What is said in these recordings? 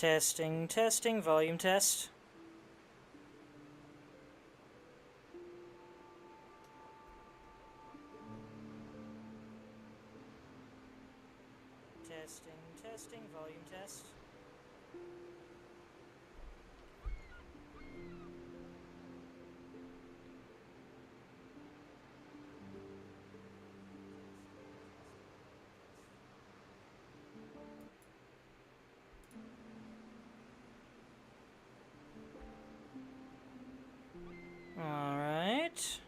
Testing, testing, volume test. Testing, testing, volume test. Alright.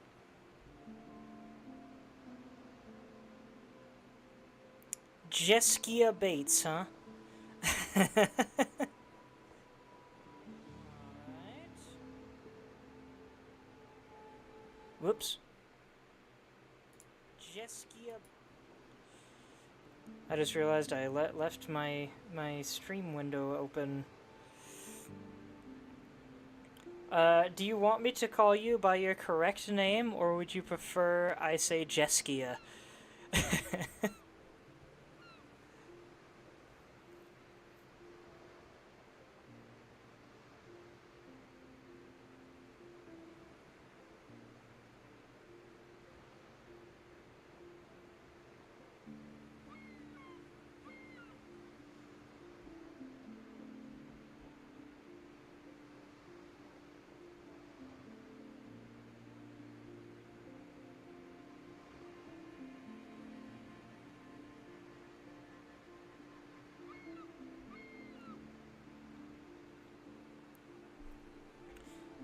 Jeskia Bates, huh? Alright. Whoops. Jeskia. I just realized I left my stream window open. Do you want me to call you by your correct name, or would you prefer I say Jeskia?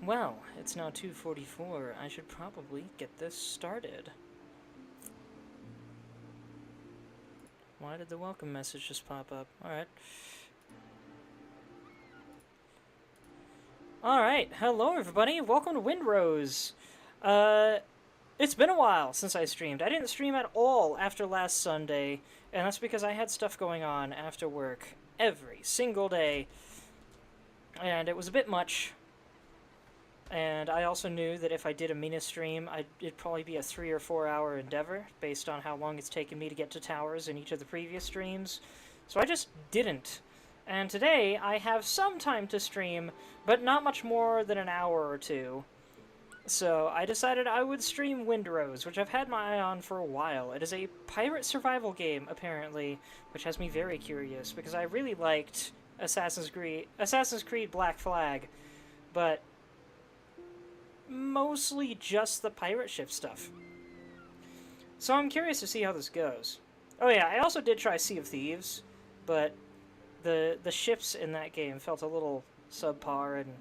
Well, it's now 2:44. I should probably get this started. Why did the welcome message just pop up? Alright. Alright, hello everybody, welcome to Windrose. It's been a while since I streamed. I didn't stream at all after last Sunday, and that's because I had stuff going on after work every single day. And it was a bit much. And I also knew that if I did a Mina stream, it'd probably be a 3 or 4 hour endeavor, based on how long it's taken me to get to towers in each of the previous streams. So I just didn't. And today, I have some time to stream, but not much more than an hour or two. So I decided I would stream Windrose, which I've had my eye on for a while. It is a pirate survival game, apparently, which has me very curious, because I really liked Assassin's Creed Black Flag, but mostly just the pirate ship stuff. So I'm curious to see how this goes. Oh yeah, I also did try Sea of Thieves, but the ships in that game felt a little subpar and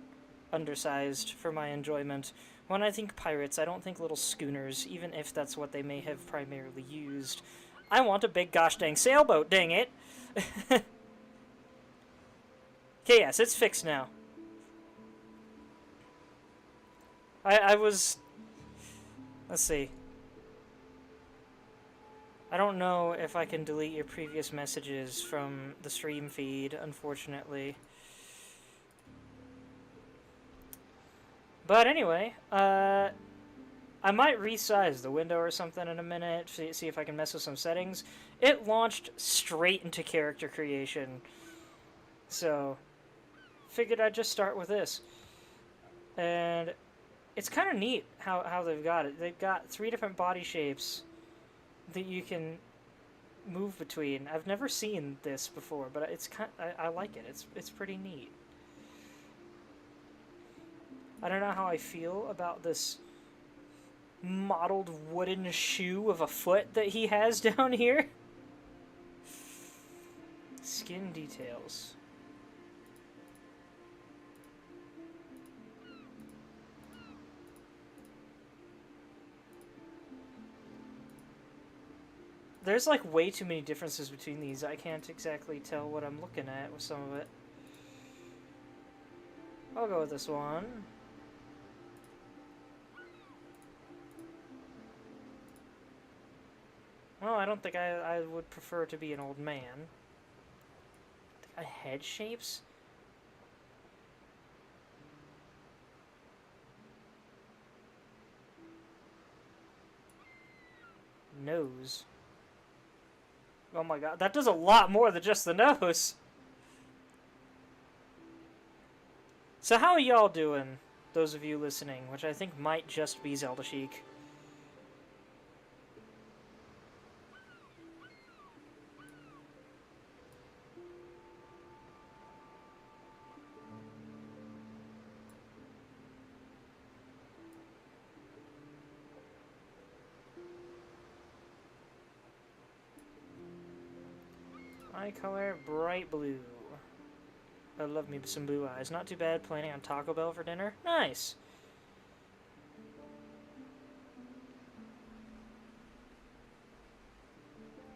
undersized for my enjoyment. When I think pirates, I don't think little schooners, even if that's what they may have primarily used. I want a big gosh dang sailboat, dang it! Okay, yes, it's fixed now. I was... Let's see. I don't know if I can delete your previous messages from the stream feed, unfortunately. But anyway, I might resize the window or something in a minute, see if I can mess with some settings. It launched straight into character creation. So, figured I'd just start with this. And it's kind of neat how they've got it. They've got 3 different body shapes that you can move between. I've never seen this before, but it's I like it. It's pretty neat. I don't know how I feel about this mottled wooden shoe of a foot that he has down here. Skin details. There's like way too many differences between these. I can't exactly tell what I'm looking at with some of it. I'll go with this one. Well, I don't think I would prefer to be an old man. Head shapes? Nose. Oh my god, that does a lot more than just the nose! So how are y'all doing, those of you listening, which I think might just be Zelda Chic? Eye color, bright blue. I love me some blue eyes. Not too bad, planning on Taco Bell for dinner. Nice!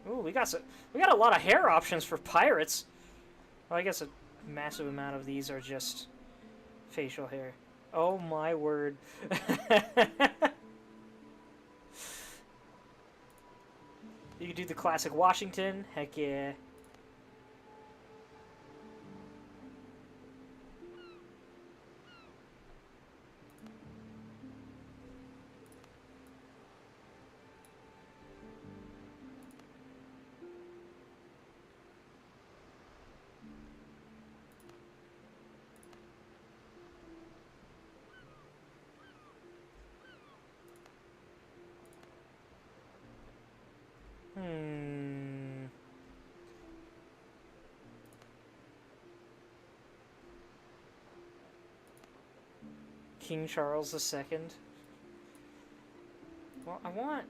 Ooh, we got a lot of hair options for pirates. Well, I guess a massive amount of these are just facial hair. Oh my word. You could do the classic Washington. Heck yeah. King Charles II. Well, I want...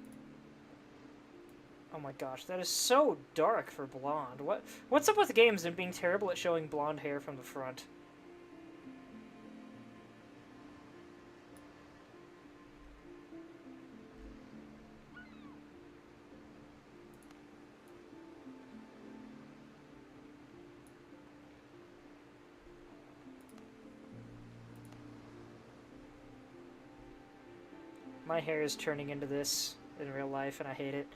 Oh my gosh, that is so dark for blonde. What's up with games and being terrible at showing blonde hair from the front? My hair is turning into this in real life, and I hate it.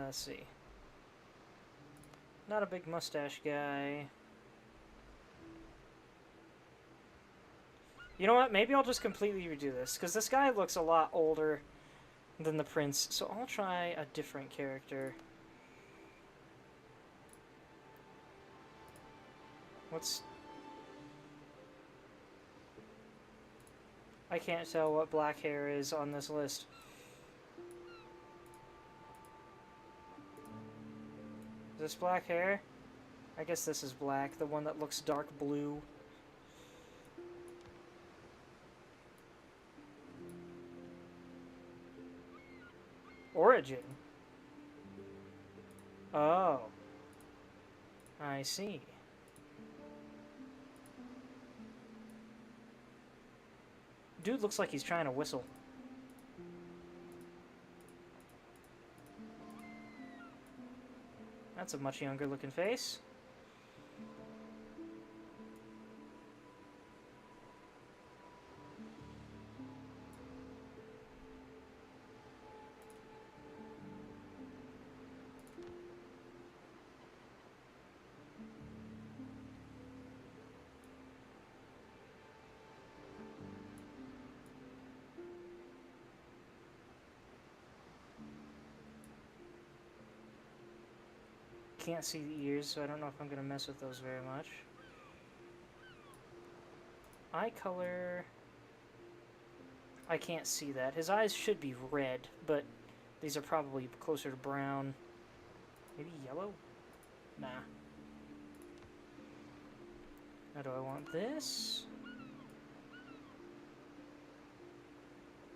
Let's see. Not a big mustache guy. You know what? Maybe I'll just completely redo this, because this guy looks a lot older than the prince, so I'll try a different character. I can't tell what black hair is on this list. Is this black hair? I guess this is black, the one that looks dark blue. Origin? Oh. I see. Dude looks like he's trying to whistle. That's a much younger looking face. Can't see the ears, so I don't know if I'm going to mess with those very much. Eye color... I can't see that. His eyes should be red, but these are probably closer to brown. Maybe yellow? Nah. How do I want this?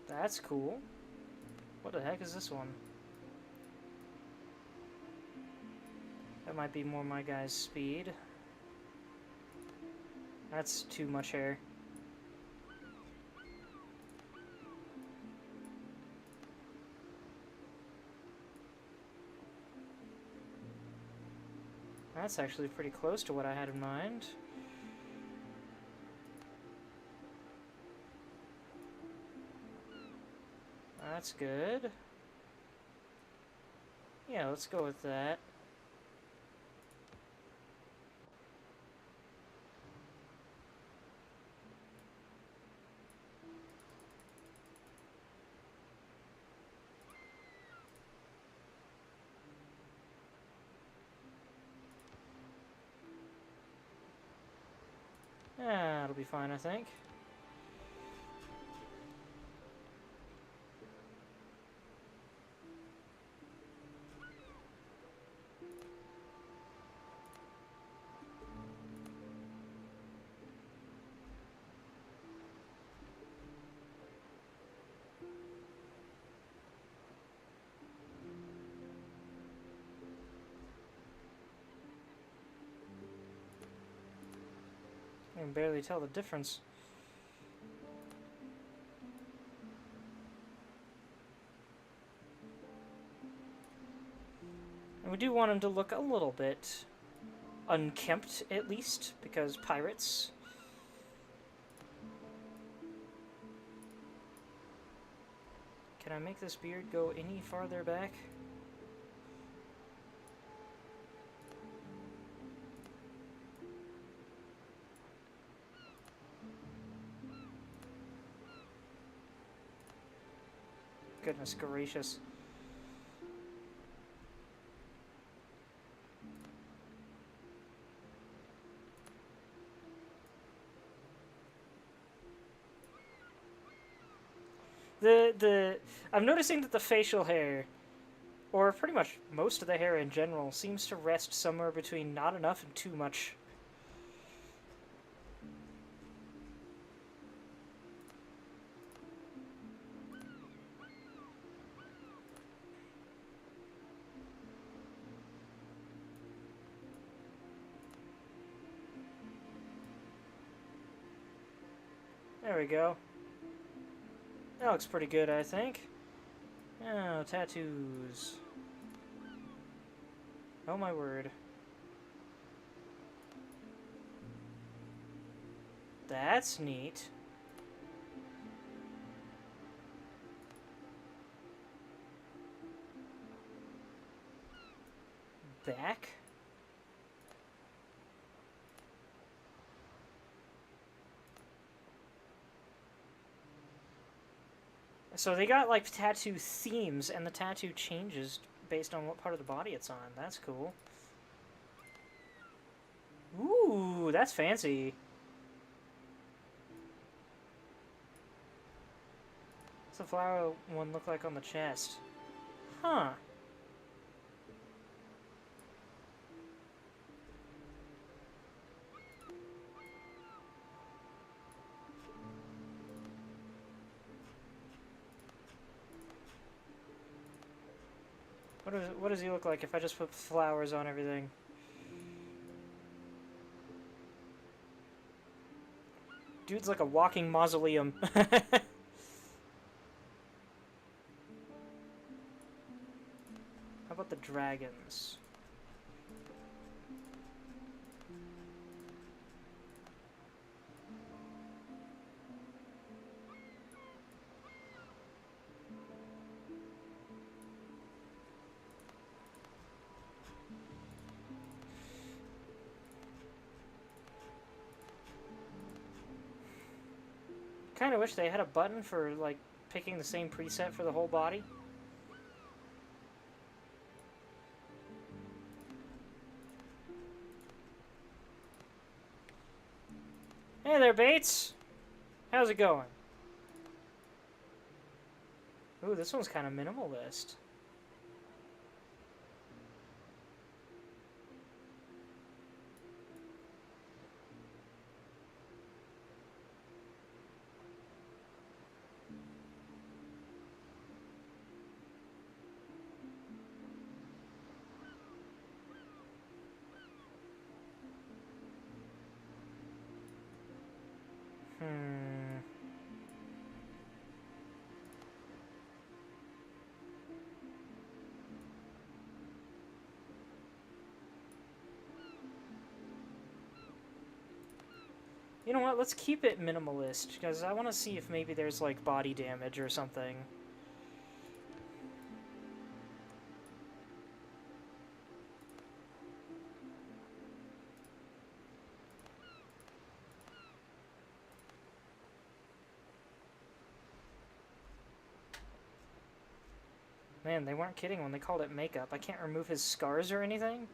That's cool. What the heck is this one? That might be more my guy's speed. That's too much hair. That's actually pretty close to what I had in mind. That's good. Yeah, let's go with that. That'll be fine, I think. I can barely tell the difference. And we do want him to look a little bit unkempt, at least, because pirates. Can I make this beard go any farther back? Goodness gracious. I'm noticing that the facial hair, or pretty much most of the hair in general, seems to rest somewhere between not enough and too much. There we go. That looks pretty good, I think. Oh, tattoos. Oh my word. That's neat. Back? So they got, like, tattoo themes, and the tattoo changes based on what part of the body it's on. That's cool. Ooh, that's fancy. What's the flower one look like on the chest? Huh. What does he look like if I just put flowers on everything? Dude's like a walking mausoleum. How about the dragons? Kind of wish they had a button for, like, picking the same preset for the whole body. Hey there, Bates! How's it going? Ooh, this one's kind of minimalist. You know what, let's keep it minimalist, because I want to see if maybe there's, like, body damage or something. Man, they weren't kidding when they called it makeup. I can't remove his scars or anything?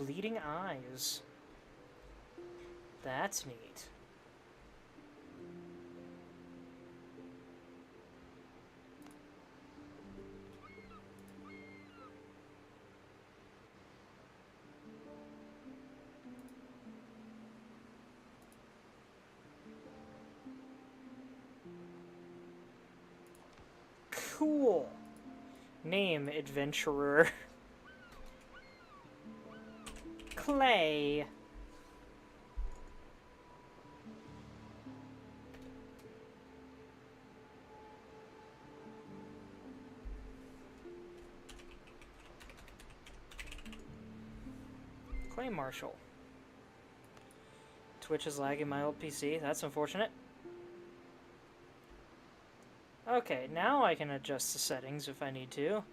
bleeding eyes. That's neat. Cool. Name, adventurer. Clay. Clay Marshall. Twitch is lagging my old PC. That's unfortunate. Okay, now I can adjust the settings if I need to.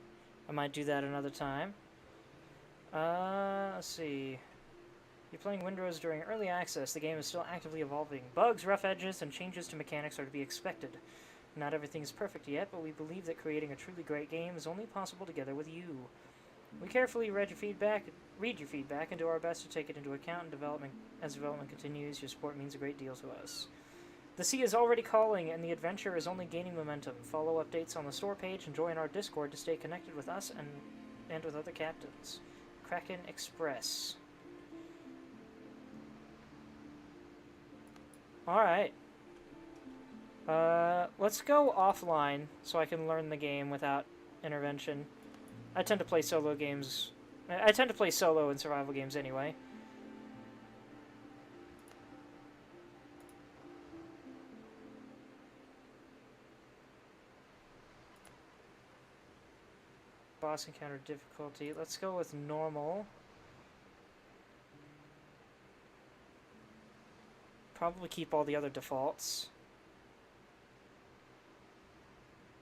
I might do that another time. Let's see. You're playing Windrose during early access. The game is still actively evolving. Bugs, rough edges, and changes to mechanics are to be expected. Not everything is perfect yet, but we believe that creating a truly great game is only possible together with you. We carefully read your feedback, and do our best to take it into account in development. As development continues, your support means a great deal to us. The sea is already calling, and the adventure is only gaining momentum. Follow updates on the store page and join our Discord to stay connected with us and with other captains. Kraken Express. Alright. Let's go offline so I can learn the game without intervention. I tend to play solo games. I tend to play solo in survival games anyway. Boss encounter difficulty. Let's go with normal. Probably keep all the other defaults.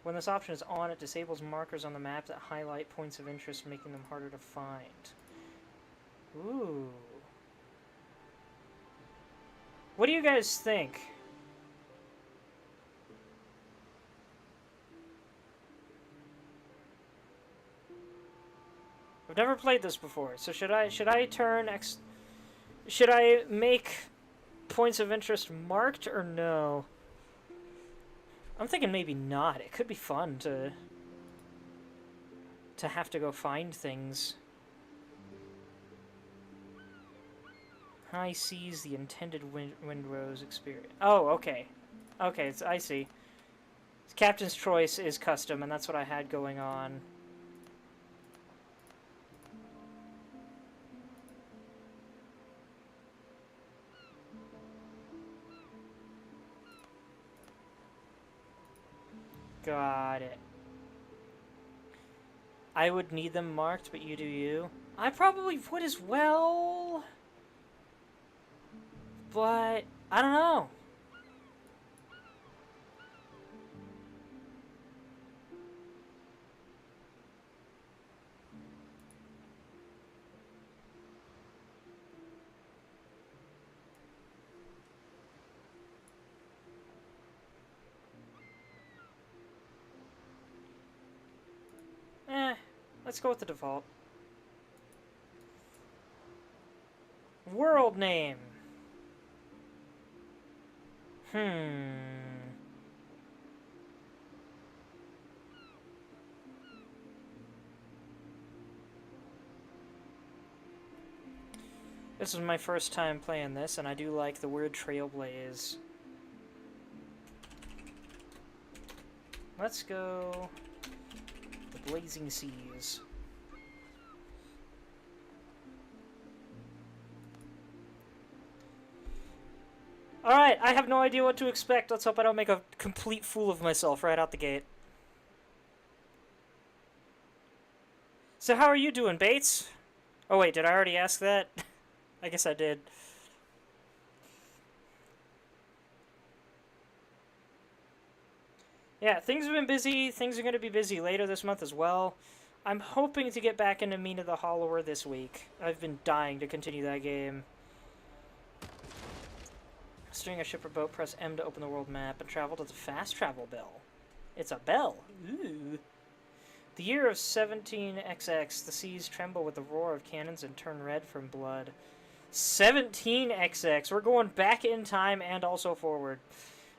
When this option is on, it disables markers on the map that highlight points of interest, making them harder to find. Ooh. What do you guys think? I've never played this before, so should I make points of interest marked or no? I'm thinking maybe not. It could be fun to have to go find things. High seas, the intended Windrose experience. Oh, okay. Okay, I see. Captain's choice is custom, and that's what I had going on. Got it. I would need them marked, but you do you. I probably would as well. But, I don't know. Let's go with the default. World name. This is my first time playing this, and I do like the word trailblaze. Let's go the Blazing Seas. Alright, I have no idea what to expect. Let's hope I don't make a complete fool of myself right out the gate. So how are you doing, Bates? Oh wait, did I already ask that? I guess I did. Yeah, things have been busy. Things are going to be busy later this month as well. I'm hoping to get back into Mina the Hollower this week. I've been dying to continue that game. Steering a ship or boat, press M to open the world map and travel to the fast travel bell. It's a bell. Ooh. The year of 17XX, the seas tremble with the roar of cannons and turn red from blood. 17XX, we're going back in time and also forward.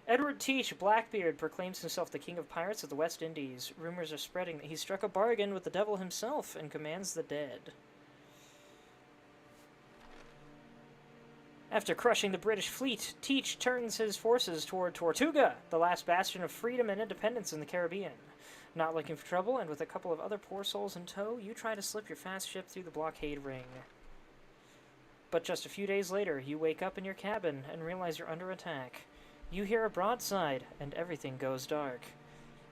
Edward Teach Blackbeard proclaims himself the king of pirates of the West Indies. Rumors are spreading that he struck a bargain with the devil himself and commands the dead. After crushing the British fleet, Teach turns his forces toward Tortuga, the last bastion of freedom and independence in the Caribbean. Not looking for trouble, and with a couple of other poor souls in tow, you try to slip your fast ship through the blockade ring. But just a few days later, you wake up in your cabin and realize you're under attack. You hear a broadside, and everything goes dark.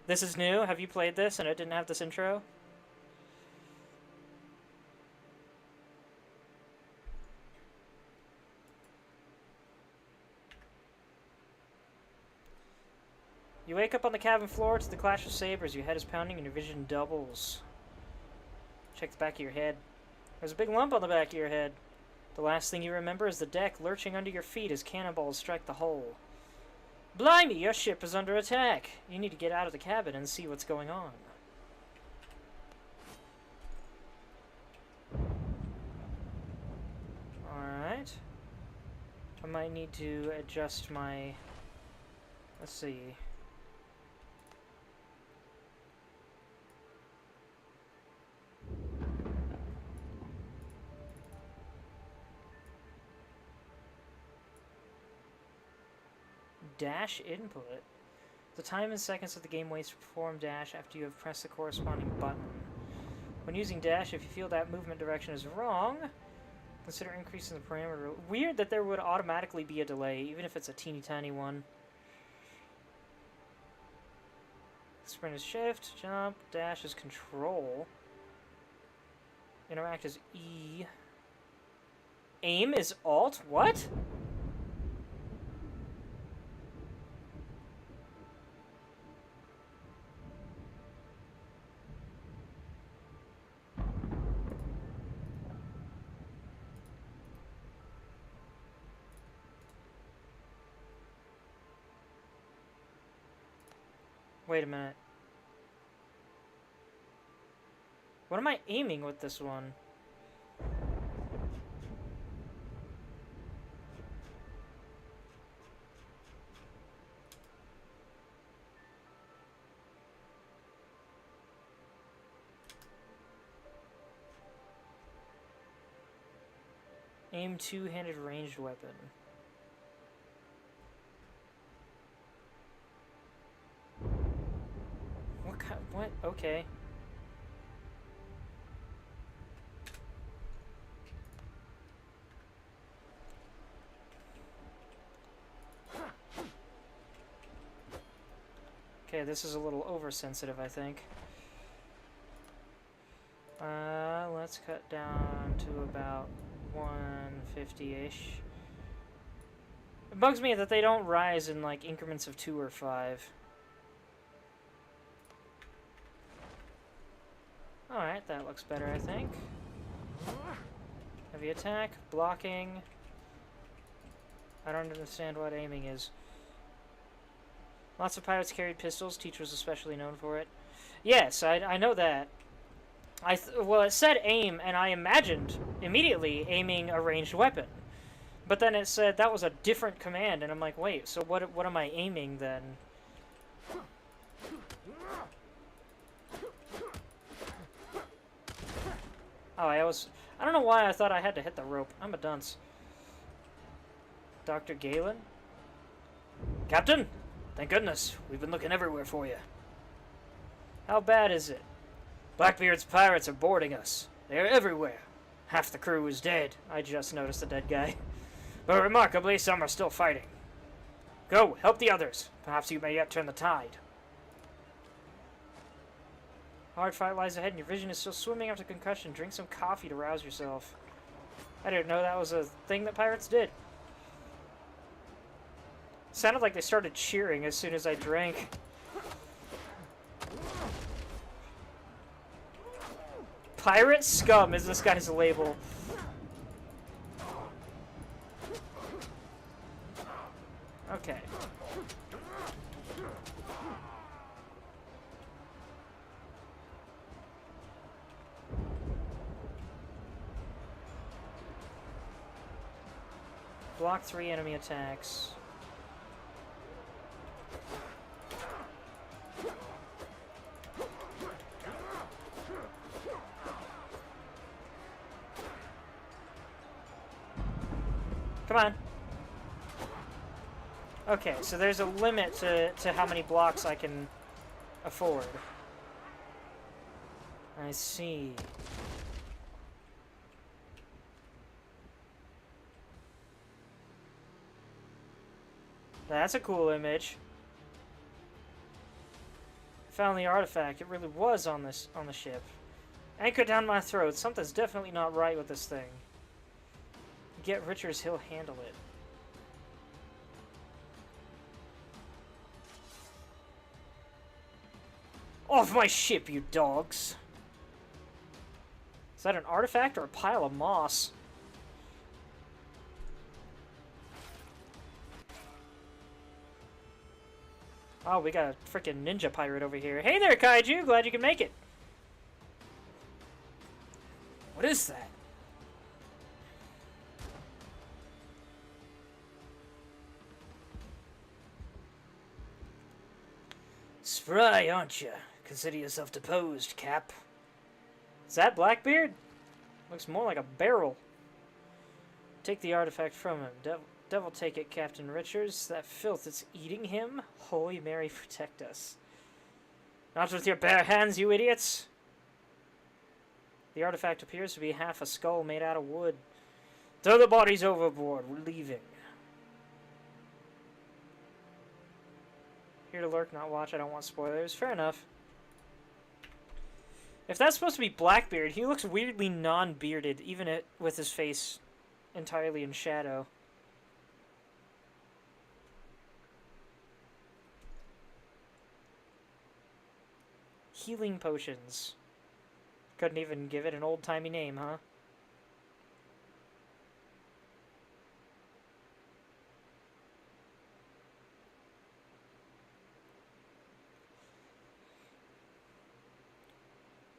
This is new. Have you played this and it didn't have this intro? You wake up on the cabin floor to the clash of sabers. Your head is pounding and your vision doubles. Check the back of your head. There's a big lump on the back of your head. The last thing you remember is the deck lurching under your feet as cannonballs strike the hull. Blimey, your ship is under attack. You need to get out of the cabin and see what's going on. Alright. I might need to adjust my... Let's see. Dash input. The time and seconds that the game wastes to perform dash after you have pressed the corresponding button. When using dash, if you feel that movement direction is wrong, consider increasing the parameter. Weird that there would automatically be a delay, even if it's a teeny tiny one. Sprint is shift, jump, dash is control. Interact is E. Aim is alt? What? Wait a minute. What am I aiming with this one? Aim two-handed ranged weapon. What? Okay. Okay, this is a little oversensitive, I think. Let's cut down to about 150-ish. It bugs me that they don't rise in, like, increments of 2 or 5. Alright, that looks better, I think. Heavy attack, blocking. I don't understand what aiming is. Lots of pirates carried pistols. Teach was especially known for it. Yes, I know that. Well, it said aim, and I imagined immediately aiming a ranged weapon. But then it said that was a different command, and I'm like, wait, so what am I aiming then? Oh, I don't know why I thought I had to hit the rope. I'm a dunce. Dr. Galen? Captain? Thank goodness. We've been looking everywhere for you. How bad is it? Blackbeard's pirates are boarding us. They are everywhere. Half the crew is dead. I just noticed a dead guy. But remarkably, some are still fighting. Go, help the others. Perhaps you may yet turn the tide. Hard fight lies ahead and your vision is still swimming after concussion. Drink some coffee to rouse yourself. I didn't know that was a thing that pirates did. Sounded like they started cheering as soon as I drank. Pirate scum is this guy's label. Okay. Block 3 enemy attacks. Come on. Okay, so there's a limit to how many blocks I can afford. I see. That's a cool image. Found the artifact. It really was on the ship. Anchor down my throat. Something's definitely not right with this thing. Get Richards, he'll handle it. Off my ship, you dogs! Is that an artifact or a pile of moss? Oh, we got a freaking ninja pirate over here. Hey there, Kaiju! Glad you can make it. What is that? Spry, aren't you? Consider yourself deposed, Cap. Is that Blackbeard? Looks more like a barrel. Take the artifact from him. Devil take it, Captain Richards. That filth is eating him. Holy Mary, protect us. Not with your bare hands, you idiots! The artifact appears to be half a skull made out of wood. Throw the bodies overboard. We're leaving. Here to lurk, not watch. I don't want spoilers. Fair enough. If that's supposed to be Blackbeard, he looks weirdly non-bearded, even with his face entirely in shadow. Healing potions. Couldn't even give it an old-timey name, huh?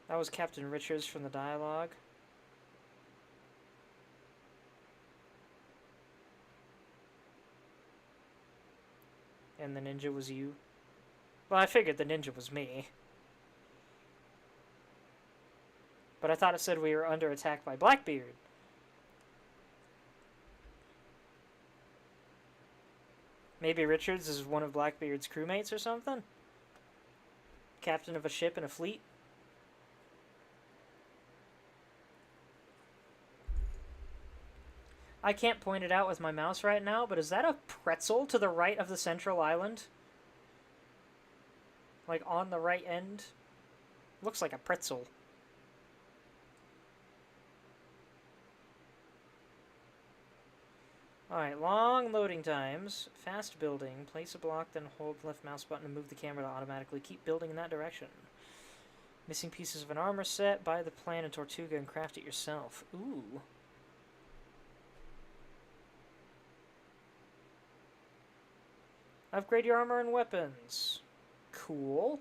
That was Captain Richards from the dialogue. And the ninja was you. Well, I figured the ninja was me. But I thought it said we were under attack by Blackbeard. Maybe Richards is one of Blackbeard's crewmates or something? Captain of a ship and a fleet? I can't point it out with my mouse right now, but is that a pretzel to the right of the central island? Like on the right end? Looks like a pretzel. Alright, long loading times, fast building, place a block, then hold left mouse button to move the camera to automatically keep building in that direction. Missing pieces of an armor set, buy the plan in Tortuga and craft it yourself. Ooh. Upgrade your armor and weapons. Cool.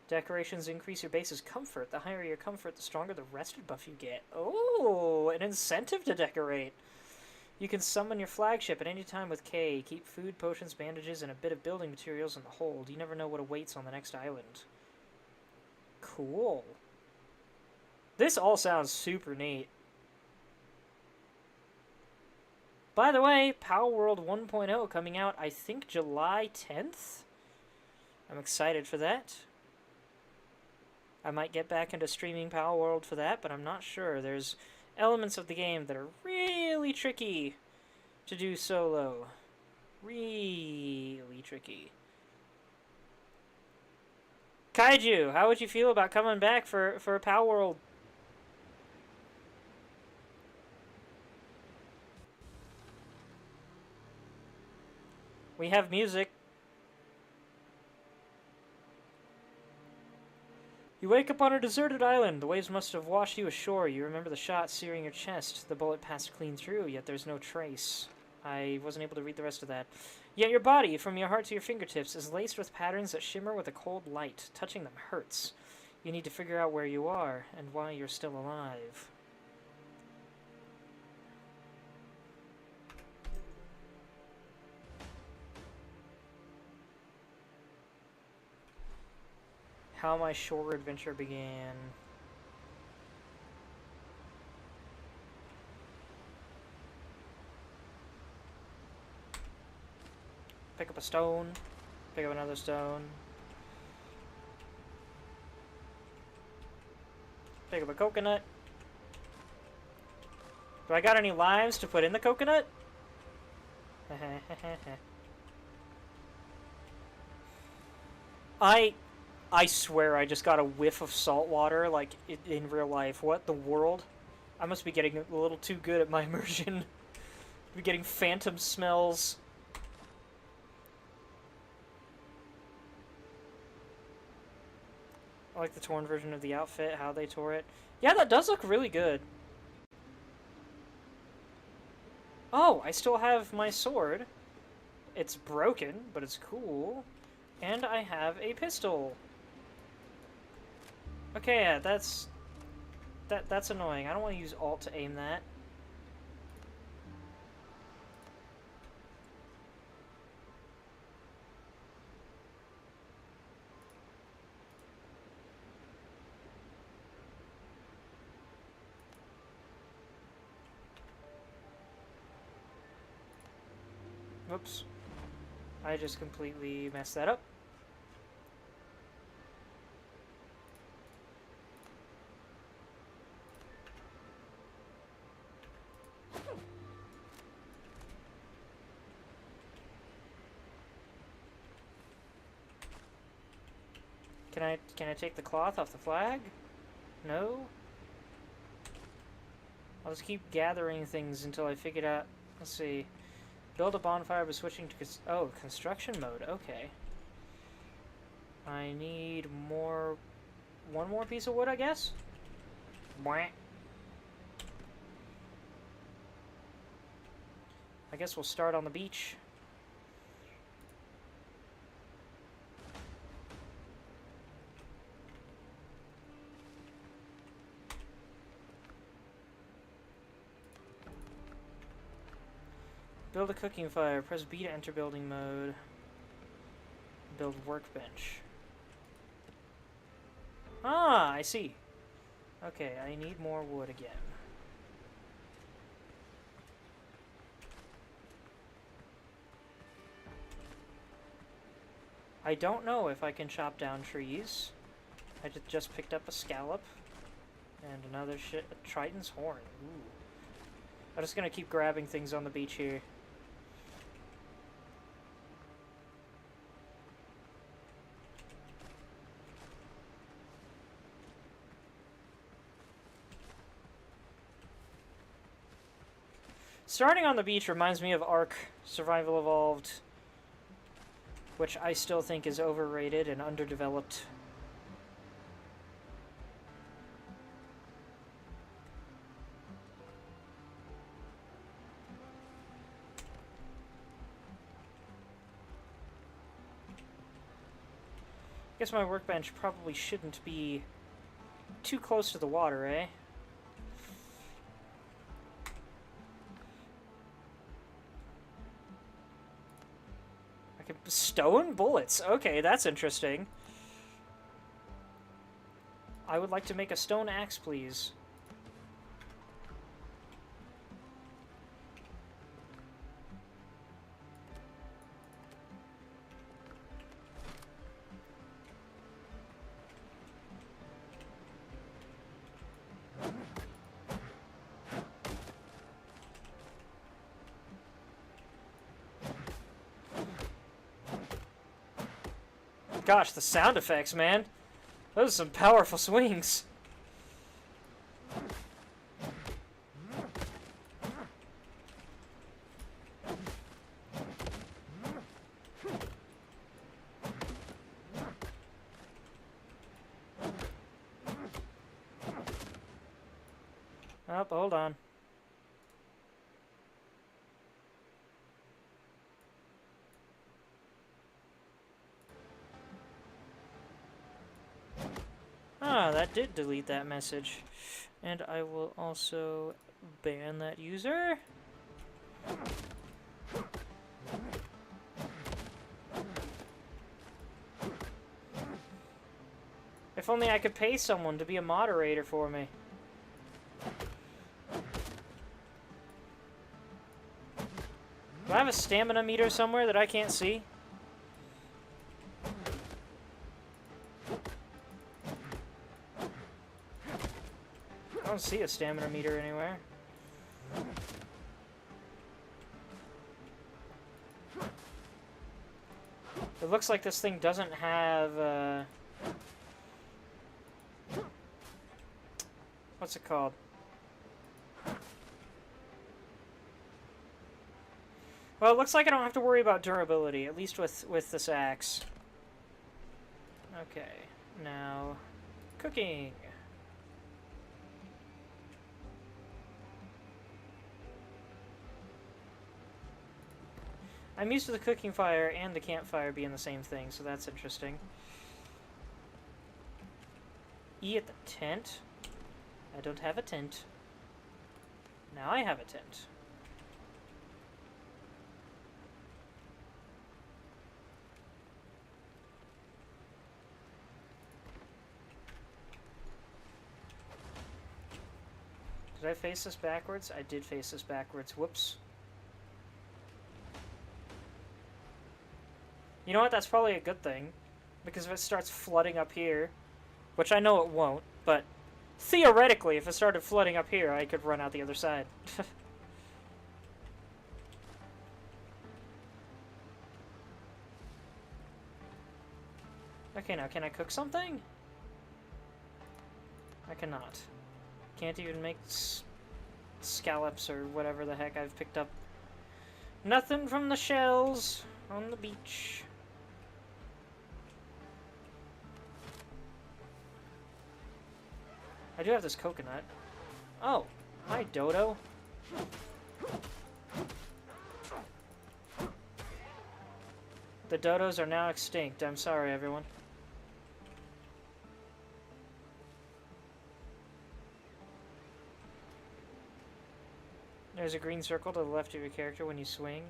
Decorations increase your base's comfort. The higher your comfort, the stronger the rested buff you get. Oh, an incentive to decorate. You can summon your flagship at any time with K. Keep food, potions, bandages, and a bit of building materials in the hold. You never know what awaits on the next island. Cool. This all sounds super neat. By the way, Power World 1.0 coming out, I think, July 10th? I'm excited for that. I might get back into streaming Power World for that, but I'm not sure. There's elements of the game that are really tricky to do solo. Really tricky. Kaiju, how would you feel about coming back for Power World? We have music. You wake up on a deserted island. The waves must have washed you ashore. You remember the shot searing your chest. The bullet passed clean through, yet there's no trace. I wasn't able to read the rest of that. Yet your body, from your heart to your fingertips, is laced with patterns that shimmer with a cold light. Touching them hurts. You need to figure out where you are and why you're still alive. How my shore adventure began. Pick up a stone. Pick up another stone. Pick up a coconut. Do I got any limes to put in the coconut? I swear I just got a whiff of salt water, like, in real life. What the world? I must be getting a little too good at my immersion. Be getting phantom smells. I like the torn version of the outfit, how they tore it. Yeah, that does look really good. Oh, I still have my sword. It's broken, but it's cool. And I have a pistol. Okay, yeah, that's annoying. I don't want to use alt to aim that. Whoops. I just completely messed that up. Can I take the cloth off the flag? No? I'll just keep gathering things until I figure out. Let's see. Build a bonfire by switching to construction mode. Okay. I need more. One more piece of wood, I guess? Bwah. I guess we'll start on the beach. Build a cooking fire. Press B to enter building mode. Build workbench. Ah, I see. Okay, I need more wood again. I don't know if I can chop down trees. I just picked up a scallop. And another a Triton's horn. Ooh. I'm just gonna keep grabbing things on the beach here. Starting on the beach reminds me of Ark Survival Evolved, which I still think is overrated and underdeveloped. Guess my workbench probably shouldn't be too close to the water, eh? Stone bullets. Okay, that's interesting. I would like to make a stone axe, please. Gosh, the sound effects, man. Those are some powerful swings. Oh, hold on. Ah, that did delete that message. And I will also ban that user. If only I could pay someone to be a moderator for me. Do I have a stamina meter somewhere that I can't see? I don't see a stamina meter anywhere. It looks like this thing doesn't have, what's it called? Well, it looks like I don't have to worry about durability, at least with this axe. Okay, now, cooking. I'm used to the cooking fire and the campfire being the same thing, so that's interesting. E at the tent. I don't have a tent. Now I have a tent. Did I face this backwards? I did face this backwards. Whoops. You know what? That's probably a good thing. Because if it starts flooding up here, which I know it won't, but theoretically, if it started flooding up here, I could run out the other side. Okay, now can I cook something? I cannot. Can't even make scallops or whatever the heck I've picked up. Nothing from the shells on the beach. I do have this coconut. Oh, hi, Dodo. The dodos are now extinct. I'm sorry, everyone. There's a green circle to the left of your character when you swing.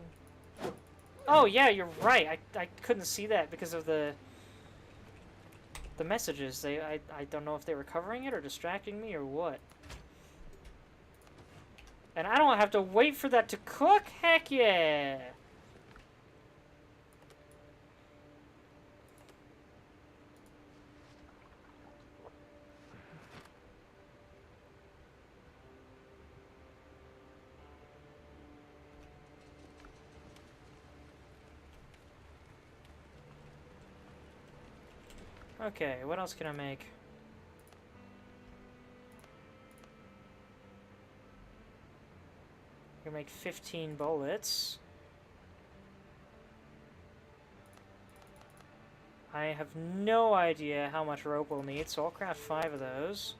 Oh, yeah, you're right. I couldn't see that because of the messages. I don't know if they were covering it or distracting me or what. And I don't have to wait for that to cook? Heck yeah! Okay, what else can I make? I can make 15 bullets. I have no idea how much rope we'll need, so I'll craft 5 of those.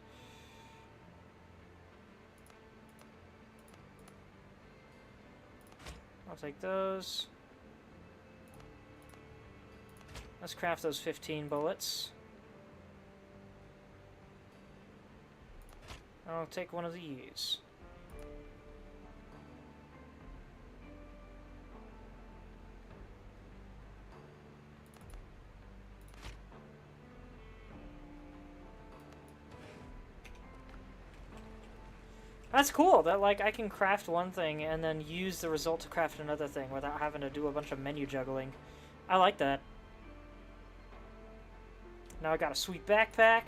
I'll take those. Let's craft those 15 bullets. I'll take one of these. That's cool, that like I can craft one thing and then use the result to craft another thing without having to do a bunch of menu juggling. I like that. Now I got a sweet backpack.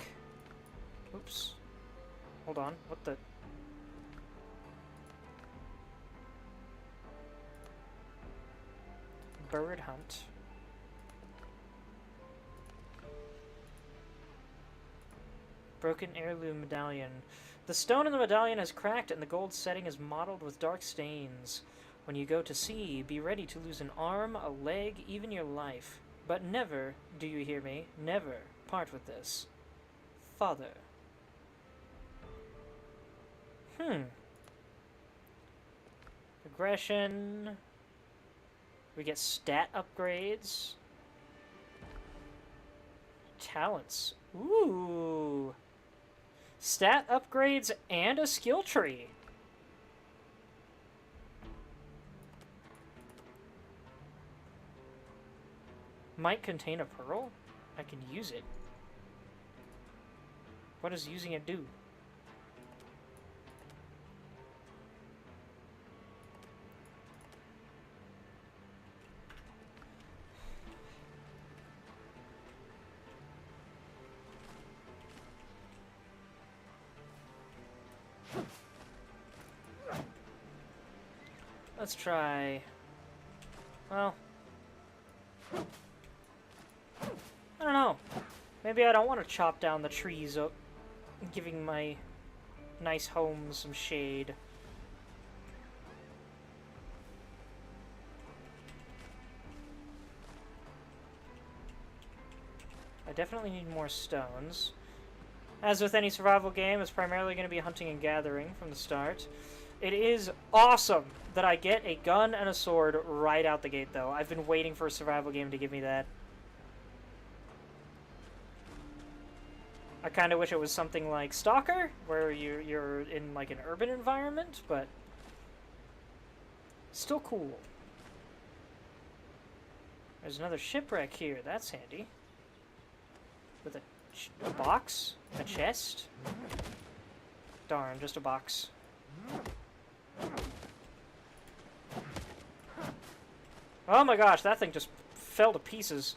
Oops. Hold on. What the? Bird hunt. Broken heirloom medallion. The stone in the medallion is cracked and the gold setting is mottled with dark stains. When you go to sea, be ready to lose an arm, a leg, even your life. But never, do you hear me, never part with this. Father. Aggression. We get stat upgrades. Talents. Ooh. Stat upgrades and a skill tree. Might contain a pearl? I can use it. What does using it do? Let's try... Well... I don't know. Maybe I don't want to chop down the trees, giving my nice home some shade. I definitely need more stones. As with any survival game, it's primarily going to be hunting and gathering from the start. It is awesome that I get a gun and a sword right out the gate, though. I've been waiting for a survival game to give me that. I kind of wish it was something like Stalker, where you're in like an urban environment, but still cool. There's another shipwreck here. That's handy. With a box? A chest? Darn, just a box. Oh my gosh, that thing just fell to pieces.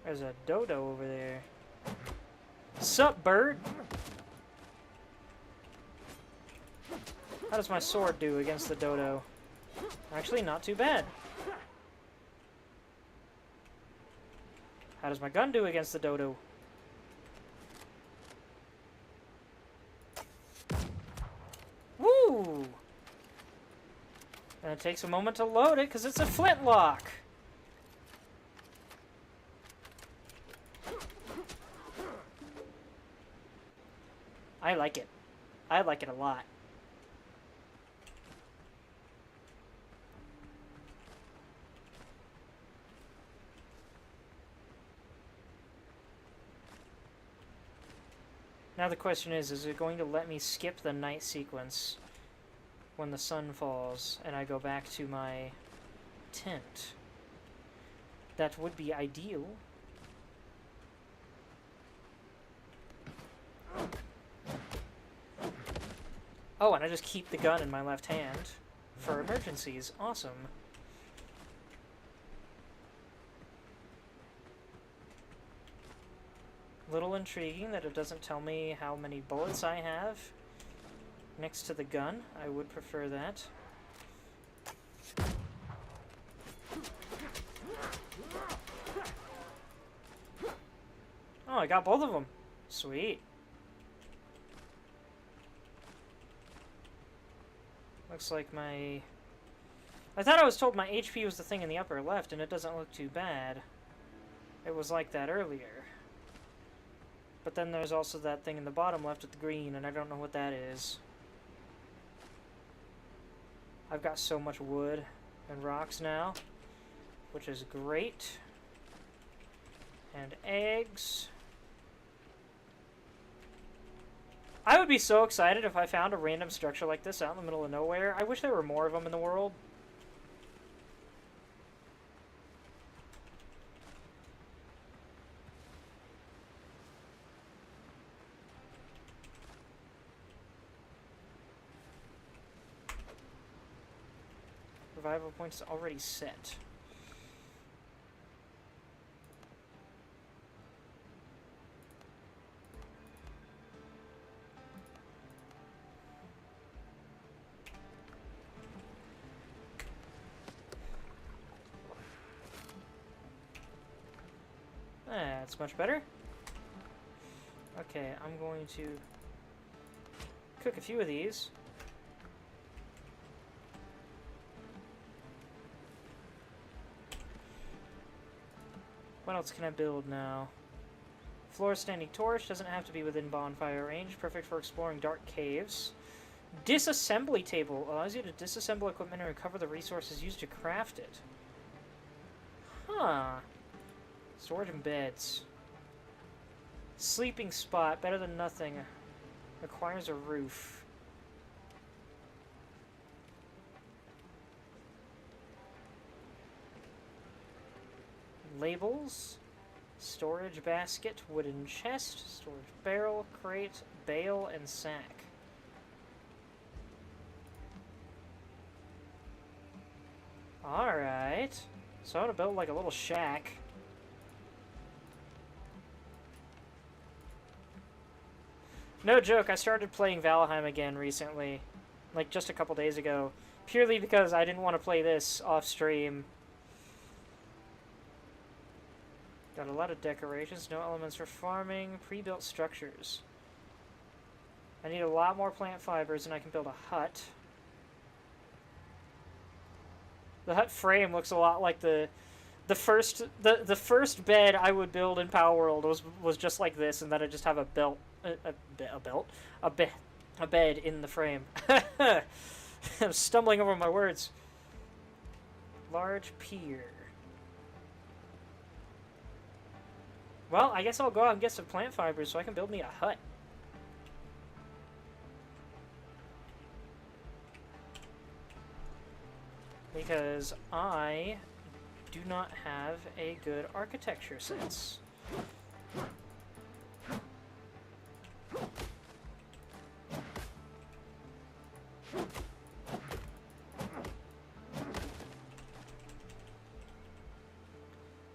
There's a dodo over there. Sup, bird? How does my sword do against the dodo? Actually, not too bad. How does my gun do against the dodo? Woo! And it takes a moment to load it because it's a flintlock. I like it. I like it a lot. Now the question is it going to let me skip the night sequence when the sun falls and I go back to my tent? That would be ideal. Oh, and I just keep the gun in my left hand for emergencies. Awesome. Little intriguing that it doesn't tell me how many bullets I have next to the gun. I would prefer that. Oh, I got both of them. Sweet. Looks like my... I thought I was told my HP was the thing in the upper left, and it doesn't look too bad. It was like that earlier. But then there's also that thing in the bottom left with the green, and I don't know what that is. I've got so much wood and rocks now, which is great. And eggs. I would be so excited if I found a random structure like this out in the middle of nowhere. I wish there were more of them in the world. Revival points already set. That's much better. Okay, I'm going to cook a few of these. What else can I build now? Floor standing torch doesn't have to be within bonfire range. Perfect for exploring dark caves. Disassembly table allows you to disassemble equipment and recover the resources used to craft it. Huh. Storage and beds. Sleeping spot, better than nothing. Requires a roof. Labels. Storage basket, wooden chest, storage barrel, crate, bale, and sack. Alright. So I'm gonna build like a little shack. No joke, I started playing Valheim again recently. Like just a couple days ago. Purely because I didn't want to play this off stream. Got a lot of decorations, no elements for farming, pre-built structures. I need a lot more plant fibers and I can build a hut. The hut frame looks a lot like the first bed I would build in Power World was just like this, and then I just have a bed in the frame. I'm stumbling over my words. Large pier. Well, I guess I'll go out and get some plant fibers so I can build me a hut. Because I do not have a good architecture sense.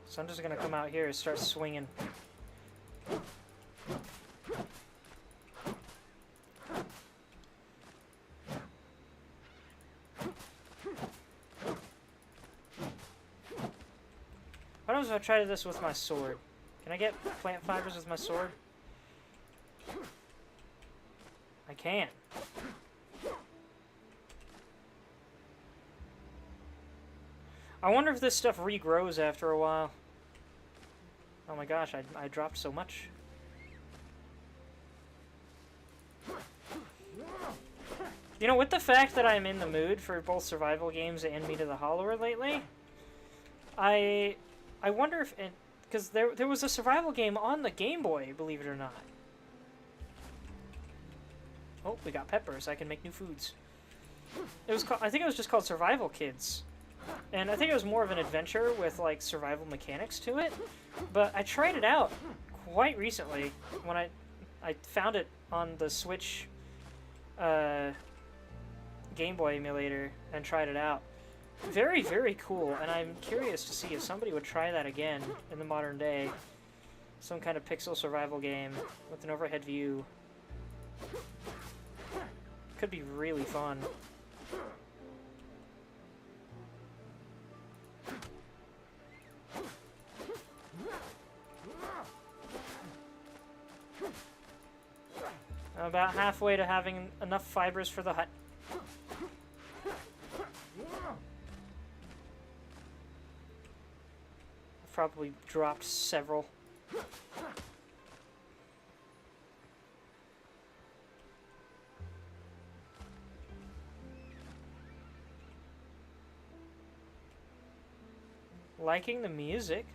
So I'm just gonna come out here and start swinging. What if I try this with my sword? Can I get plant fibers with my sword? I can. I wonder if this stuff regrows after a while. Oh my gosh, I dropped so much. You know, with the fact that I'm in the mood for both survival games and Meat of the Hollower lately, I wonder if... Because there was a survival game on the Game Boy, believe it or not. Oh, we got peppers. I can make new foods. It was I think it was just called Survival Kids. And I think it was more of an adventure with, like, survival mechanics to it. But I tried it out quite recently when I found it on the Switch Game Boy emulator and tried it out. Very, very cool, and I'm curious to see if somebody would try that again in the modern day. Some kind of pixel survival game with an overhead view. Could be really fun. I'm about halfway to having enough fibers for the hut. I've probably dropped several. Liking the music.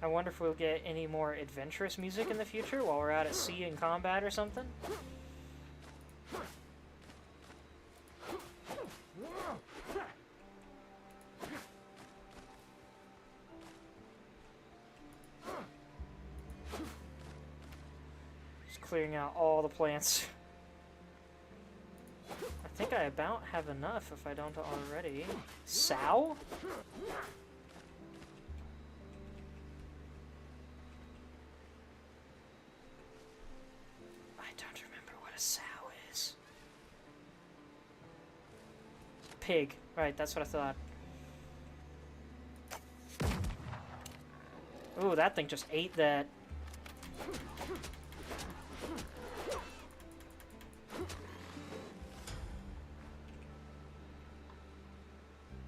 I wonder if we'll get any more adventurous music in the future while we're out at sea in combat or something. Just clearing out all the plants. I think I about have enough if I don't already. Sow? A sow is. Pig. Right, that's what I thought. Ooh, that thing just ate that.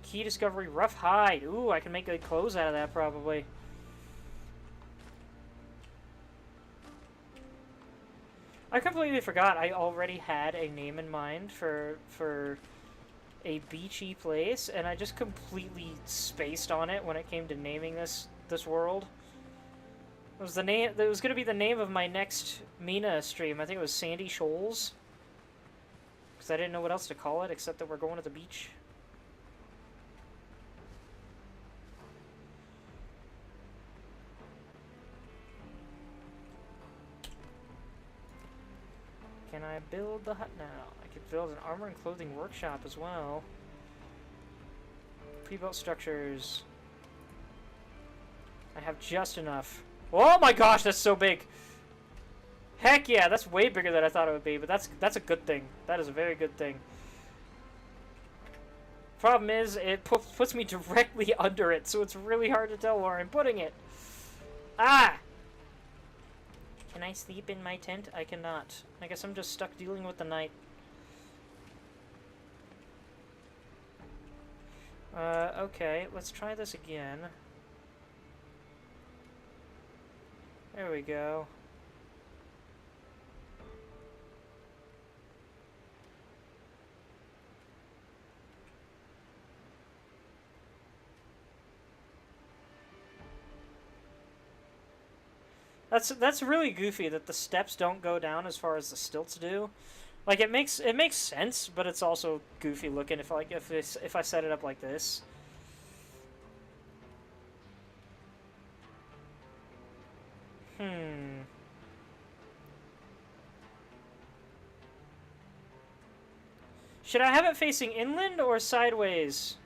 Key discovery, rough hide. Ooh, I can make good clothes out of that probably. I completely forgot I already had a name in mind for a beachy place, and I just completely spaced on it when it came to naming this world. It was the name. It was gonna be the name of my next Mina stream. I think it was Sandy Shoals, because I didn't know what else to call it except that we're going to the beach. Can I build the hut now? I could build an armor and clothing workshop as well. Pre-built structures. I have just enough. Oh my gosh, that's so big! Heck yeah, that's way bigger than I thought it would be, but that's a good thing. That is a very good thing. Problem is, it puts me directly under it, so it's really hard to tell where I'm putting it. Ah! Can I sleep in my tent? I cannot. I guess I'm just stuck dealing with the night. Okay, let's try this again. There we go. That's really goofy that the steps don't go down as far as the stilts do. Like it makes sense, but it's also goofy looking if I set it up like this. Should I have it facing inland or sideways?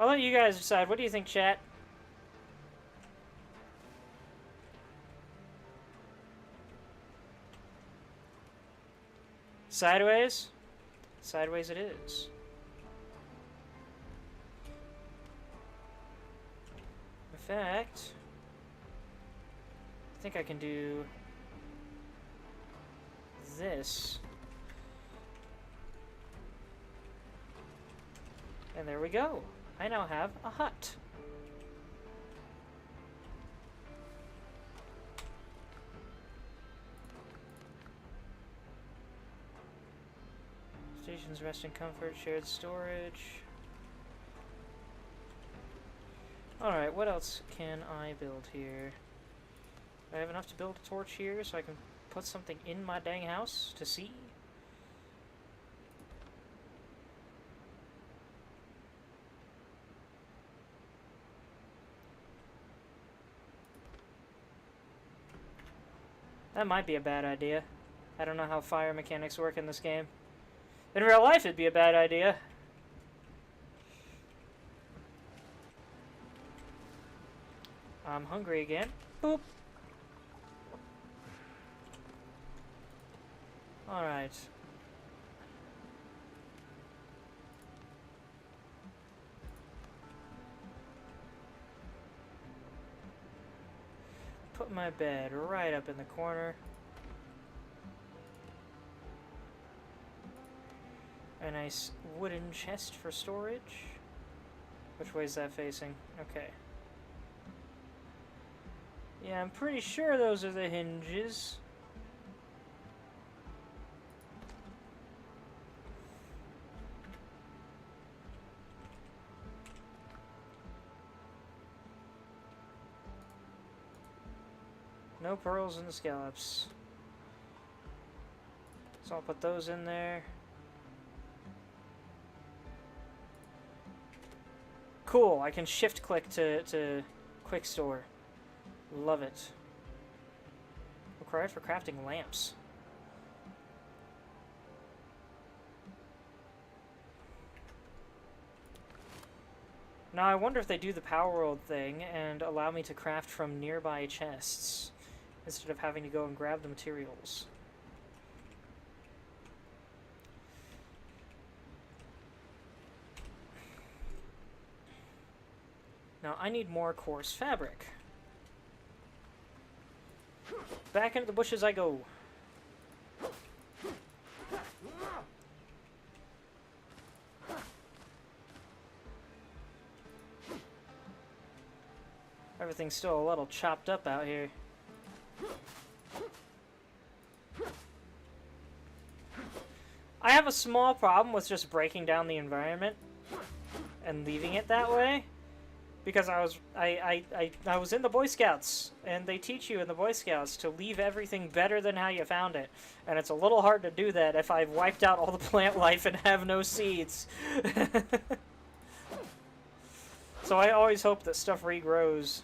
I'll let you guys decide. What do you think, chat? Sideways? Sideways it is. In fact, I think I can do this. And there we go. I now have a hut. Stations, rest and comfort, shared storage. Alright, what else can I build here? I have enough to build a torch here so I can put something in my dang house to see. That might be a bad idea. I don't know how fire mechanics work in this game. In real life, it'd be a bad idea. I'm hungry again. Boop. Alright. Put my bed right up in the corner. A nice wooden chest for storage. Which way is that facing? Okay. Yeah, I'm pretty sure those are the hinges. No pearls in the scallops. So I'll put those in there. Cool, I can shift click to quick store. Love it. Required for crafting lamps. Now I wonder if they do the Power World thing and allow me to craft from nearby chests instead of having to go and grab the materials. Now I need more coarse fabric. Back into the bushes I go. Everything's still a little chopped up out here. have a small problem with just breaking down the environment and leaving it that way. Because I was in the Boy Scouts, and they teach you in the Boy Scouts to leave everything better than how you found it. And it's a little hard to do that if I've wiped out all the plant life and have no seeds. So I always hope that stuff regrows.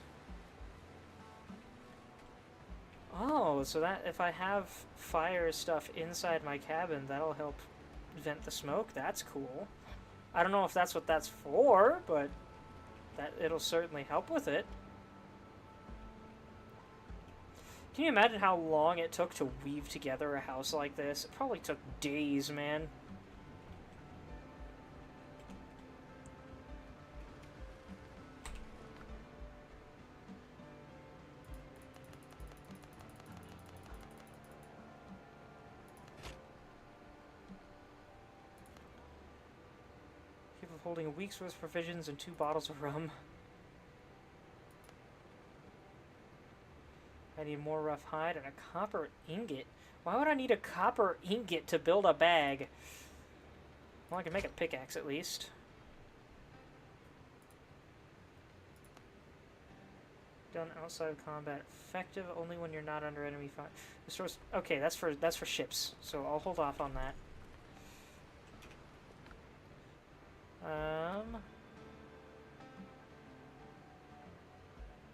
Oh, so that if I have fire stuff inside my cabin, that'll help vent the smoke. That's cool. I don't know if that's what that's for, but that it'll certainly help with it. Can you imagine how long it took to weave together a house like this? It probably took days, man. Capable of holding a week's worth of provisions and 2 bottles of rum. I need more rough hide and a copper ingot. Why would I need a copper ingot to build a bag? Well, I can make a pickaxe at least. Done outside of combat. Effective only when you're not under enemy fire. Okay, that's for ships. So I'll hold off on that.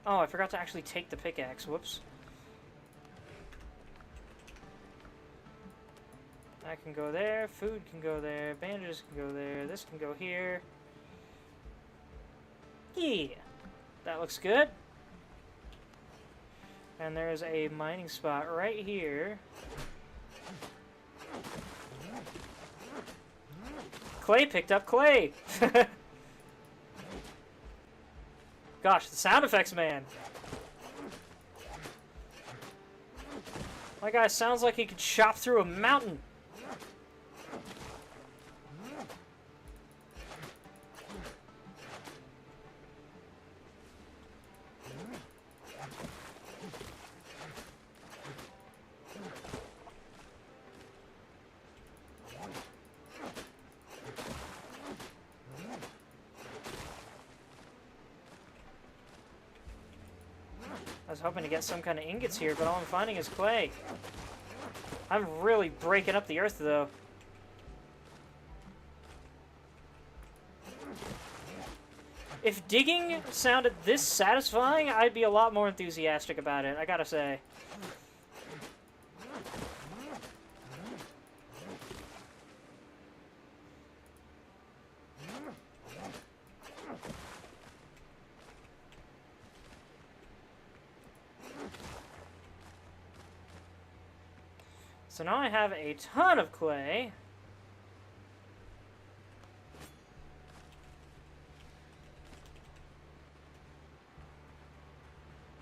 Oh, I forgot to actually take the pickaxe. Whoops. That can go there. Food can go there. Bandages can go there. This can go here. Yeah. That looks good. And there's a mining spot right here. Clay picked up clay! Gosh, the sound effects, man! My guy sounds like he could chop through a mountain! I was hoping to get some kind of ingots here, but all I'm finding is clay. I'm really breaking up the earth, though. If digging sounded this satisfying, I'd be a lot more enthusiastic about it, I gotta say. So now I have a ton of clay.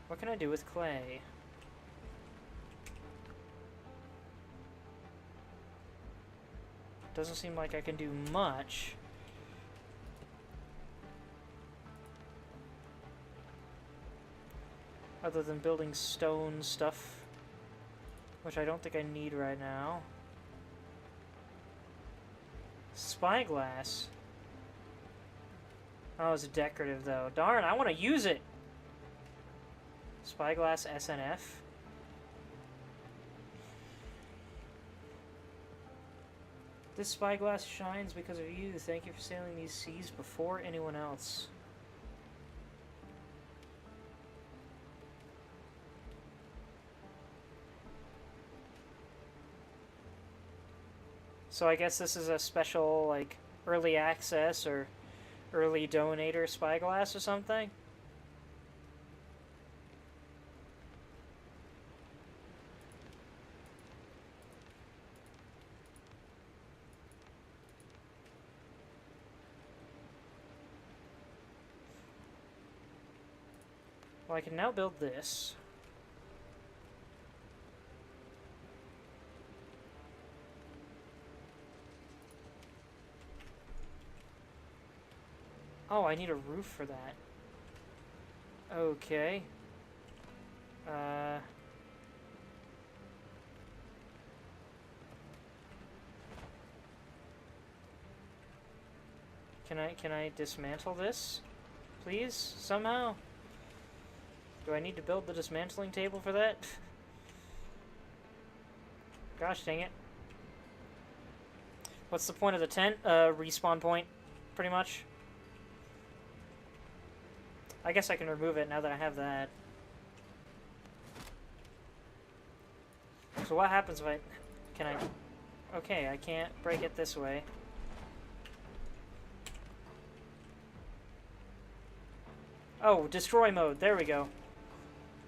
What can I do with clay? Doesn't seem like I can do much. Other than building stone stuff. Which I don't think I need right now. Spyglass. Oh, it's decorative though. Darn, I want to use it! Spyglass SNF. This spyglass shines because of you. Thank you for sailing these seas before anyone else. So I guess this is a special, like, early access or early donator spyglass or something? Well, I can now build this. Oh, I need a roof for that. Okay. Can I dismantle this? Please? Somehow? Do I need to build the dismantling table for that? Gosh dang it. What's the point of the tent? Respawn point, pretty much. I guess I can remove it now that I have that. So what happens if I... Can I... Okay, I can't break it this way. Oh, destroy mode. There we go.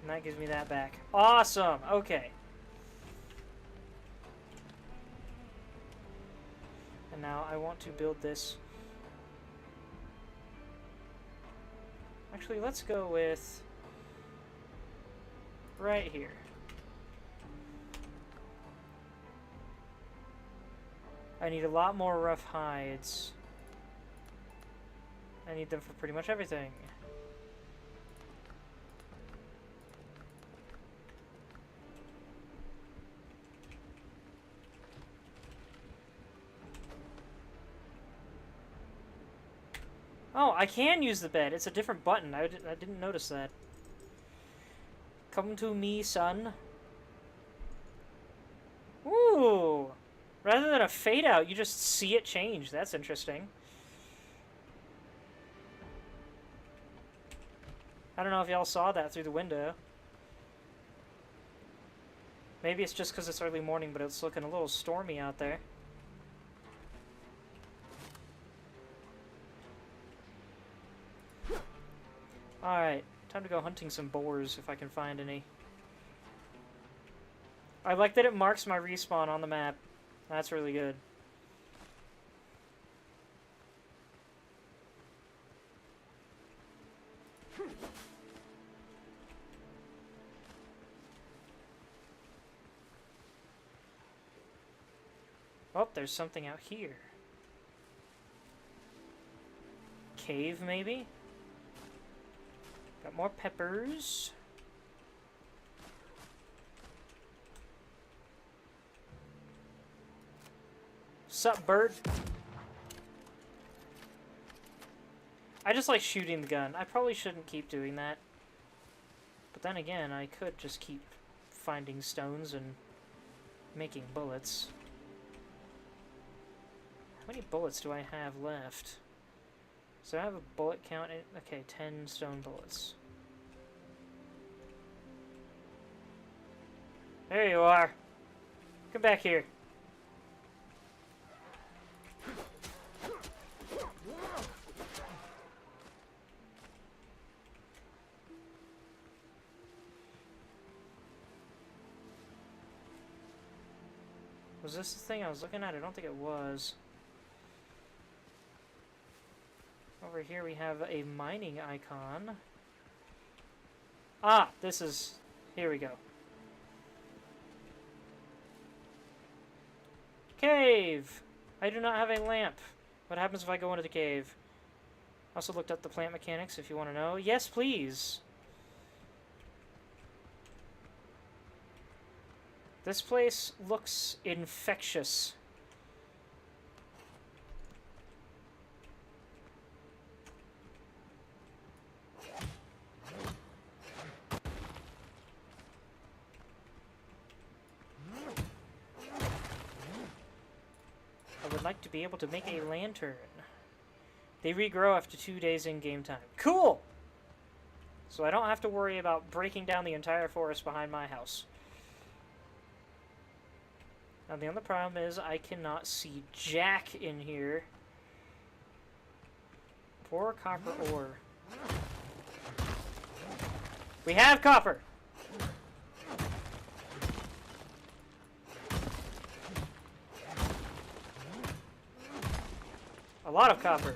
And that gives me that back. Awesome! Okay. And now I want to build this. Actually, let's go with... right here. I need a lot more rough hides. I need them for pretty much everything. Oh, I can use the bed. It's a different button. I didn't notice that. Come to me, son. Ooh! Rather than a fade out, you just see it change. That's interesting. I don't know if y'all saw that through the window. Maybe it's just because it's early morning, but it's looking a little stormy out there. Alright, time to go hunting some boars if I can find any. I like that it marks my respawn on the map. That's really good. Oh, there's something out here. Cave, maybe? Got more peppers. Sup, bird? I just like shooting the gun. I probably shouldn't keep doing that. But then again, I could just keep finding stones and making bullets. How many bullets do I have left? So I have a bullet count. Okay, 10 stone bullets. There you are. Come back here. Was this the thing I was looking at? I don't think it was. Over here we have a mining icon. Ah, this is... Here we go. Cave! I do not have a lamp. What happens if I go into the cave? Also looked up the plant mechanics if you want to know. Yes, please! This place looks infectious. I would like to be able to make a lantern. They regrow after 2 days in game time. Cool! So I don't have to worry about breaking down the entire forest behind my house. Now the only problem is I cannot see jack in here. Poor copper ore. We have copper! A lot of copper.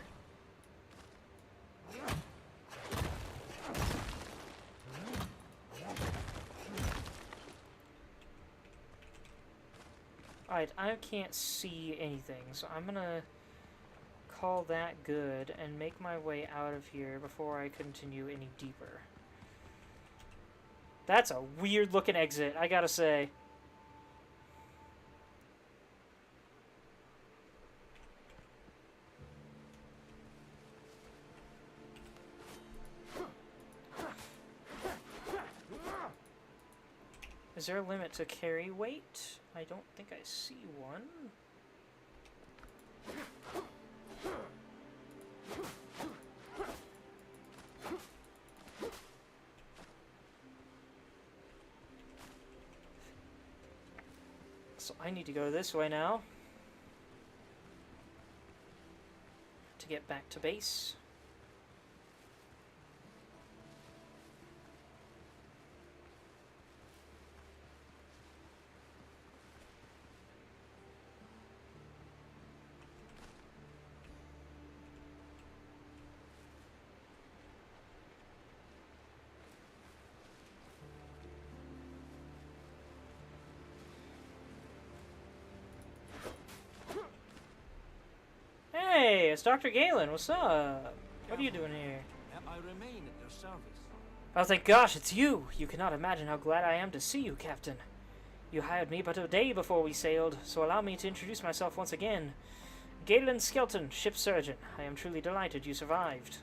Alright, I can't see anything, so I'm gonna call that good and make my way out of here before I continue any deeper. That's a weird looking exit, I gotta say. Is there a limit to carry weight? I don't think I see one. So I need to go this way now to get back to base. Hey, it's Dr. Galen. What's up? What are you doing here? I remain at your service. Oh, thank gosh, it's you! You cannot imagine how glad I am to see you, Captain. You hired me but a day before we sailed, so allow me to introduce myself once again. Galen Skelton, ship surgeon. I am truly delighted you survived.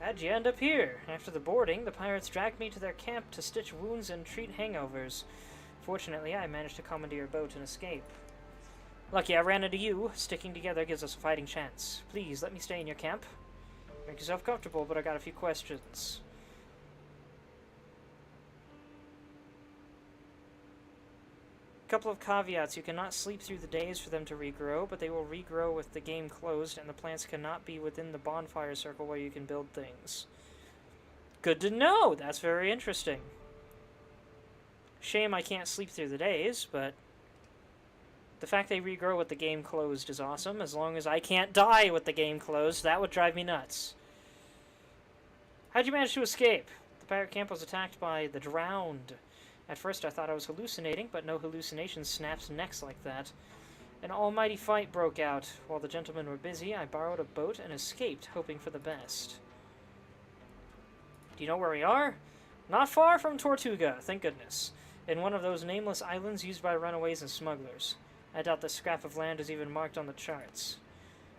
How'd you end up here? After the boarding, the pirates dragged me to their camp to stitch wounds and treat hangovers. Fortunately, I managed to commandeer a boat and escape. Lucky I ran into you. Sticking together gives us a fighting chance. Please, let me stay in your camp. Make yourself comfortable, but I got a few questions. Couple of caveats. You cannot sleep through the days for them to regrow, but they will regrow with the game closed, and the plants cannot be within the bonfire circle where you can build things. Good to know! That's very interesting. Shame I can't sleep through the days, but the fact they regrow with the game closed is awesome. As long as I can't die with the game closed, that would drive me nuts. How'd you manage to escape? The pirate camp was attacked by the Drowned. At first I thought I was hallucinating, but no hallucination snaps necks like that. An almighty fight broke out. While the gentlemen were busy, I borrowed a boat and escaped, hoping for the best. Do you know where we are? Not far from Tortuga, thank goodness. In one of those nameless islands used by runaways and smugglers. I doubt this scrap of land is even marked on the charts.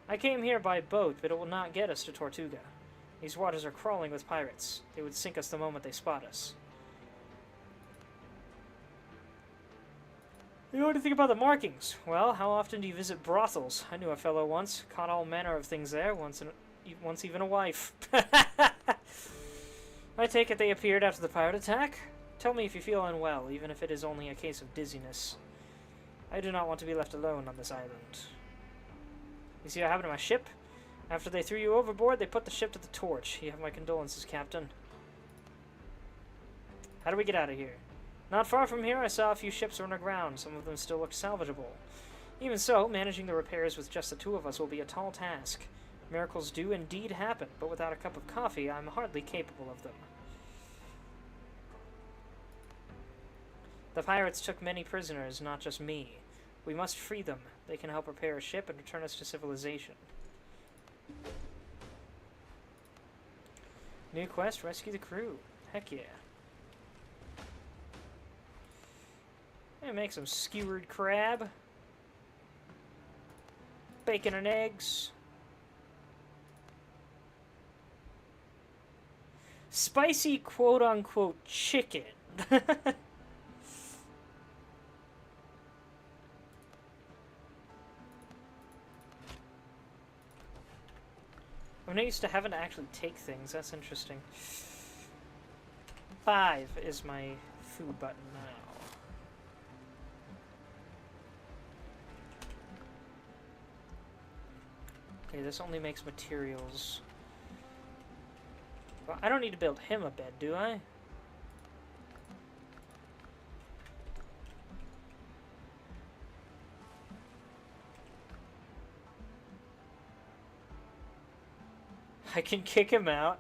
I came here by boat, but it will not get us to Tortuga. These waters are crawling with pirates. They would sink us the moment they spot us. You know anything about the markings? Well, how often do you visit brothels? I knew a fellow once. Caught all manner of things there, once even a wife. I take it they appeared after the pirate attack? Tell me if you feel unwell, even if it is only a case of dizziness. I do not want to be left alone on this island. You see what happened to my ship? After they threw you overboard, they put the ship to the torch. You have my condolences, Captain. How do we get out of here? Not far from here, I saw a few ships run aground. Some of them still looked salvageable. Even so, managing the repairs with just the two of us will be a tall task. Miracles do indeed happen, but without a cup of coffee, I'm hardly capable of them. The pirates took many prisoners, not just me. We must free them. They can help repair a ship and return us to civilization. New quest, rescue the crew. Heck yeah. And make some skewered crab. Bacon and eggs. Spicy quote-unquote chicken. I'm not used to having to actually take things. That's interesting. 5 is my food button now. Okay, this only makes materials. Well, I don't need to build him a bed, do I? I can kick him out.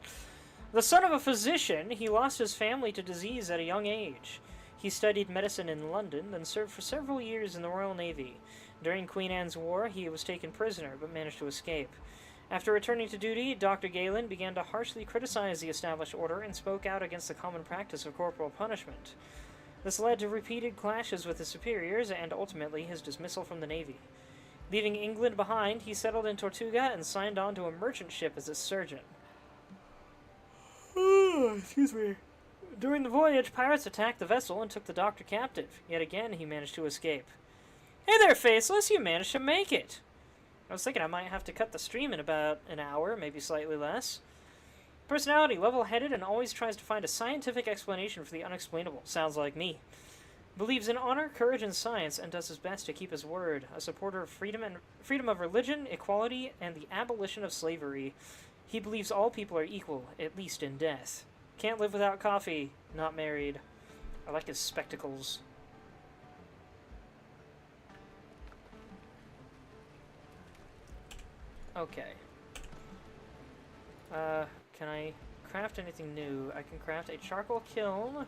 The son of a physician, he lost his family to disease at a young age. He studied medicine in London, then served for several years in the Royal Navy. During Queen Anne's War, he was taken prisoner, but managed to escape. After returning to duty, Dr. Galen began to harshly criticize the established order and spoke out against the common practice of corporal punishment. This led to repeated clashes with his superiors and ultimately his dismissal from the Navy. Leaving England behind, he settled in Tortuga and signed on to a merchant ship as a surgeon. Excuse me. During the voyage, pirates attacked the vessel and took the doctor captive. Yet again, he managed to escape. Hey there, Faceless! You managed to make it! I was thinking I might have to cut the stream in about an hour, maybe slightly less. Personality, level-headed, and always tries to find a scientific explanation for the unexplainable. Sounds like me. Believes in honor, courage, and science, and does his best to keep his word. A supporter of freedom of religion, equality, and the abolition of slavery. He believes all people are equal, at least in death. Can't live without coffee. Not married. I like his spectacles. Okay. Can I craft anything new? I can craft a charcoal kiln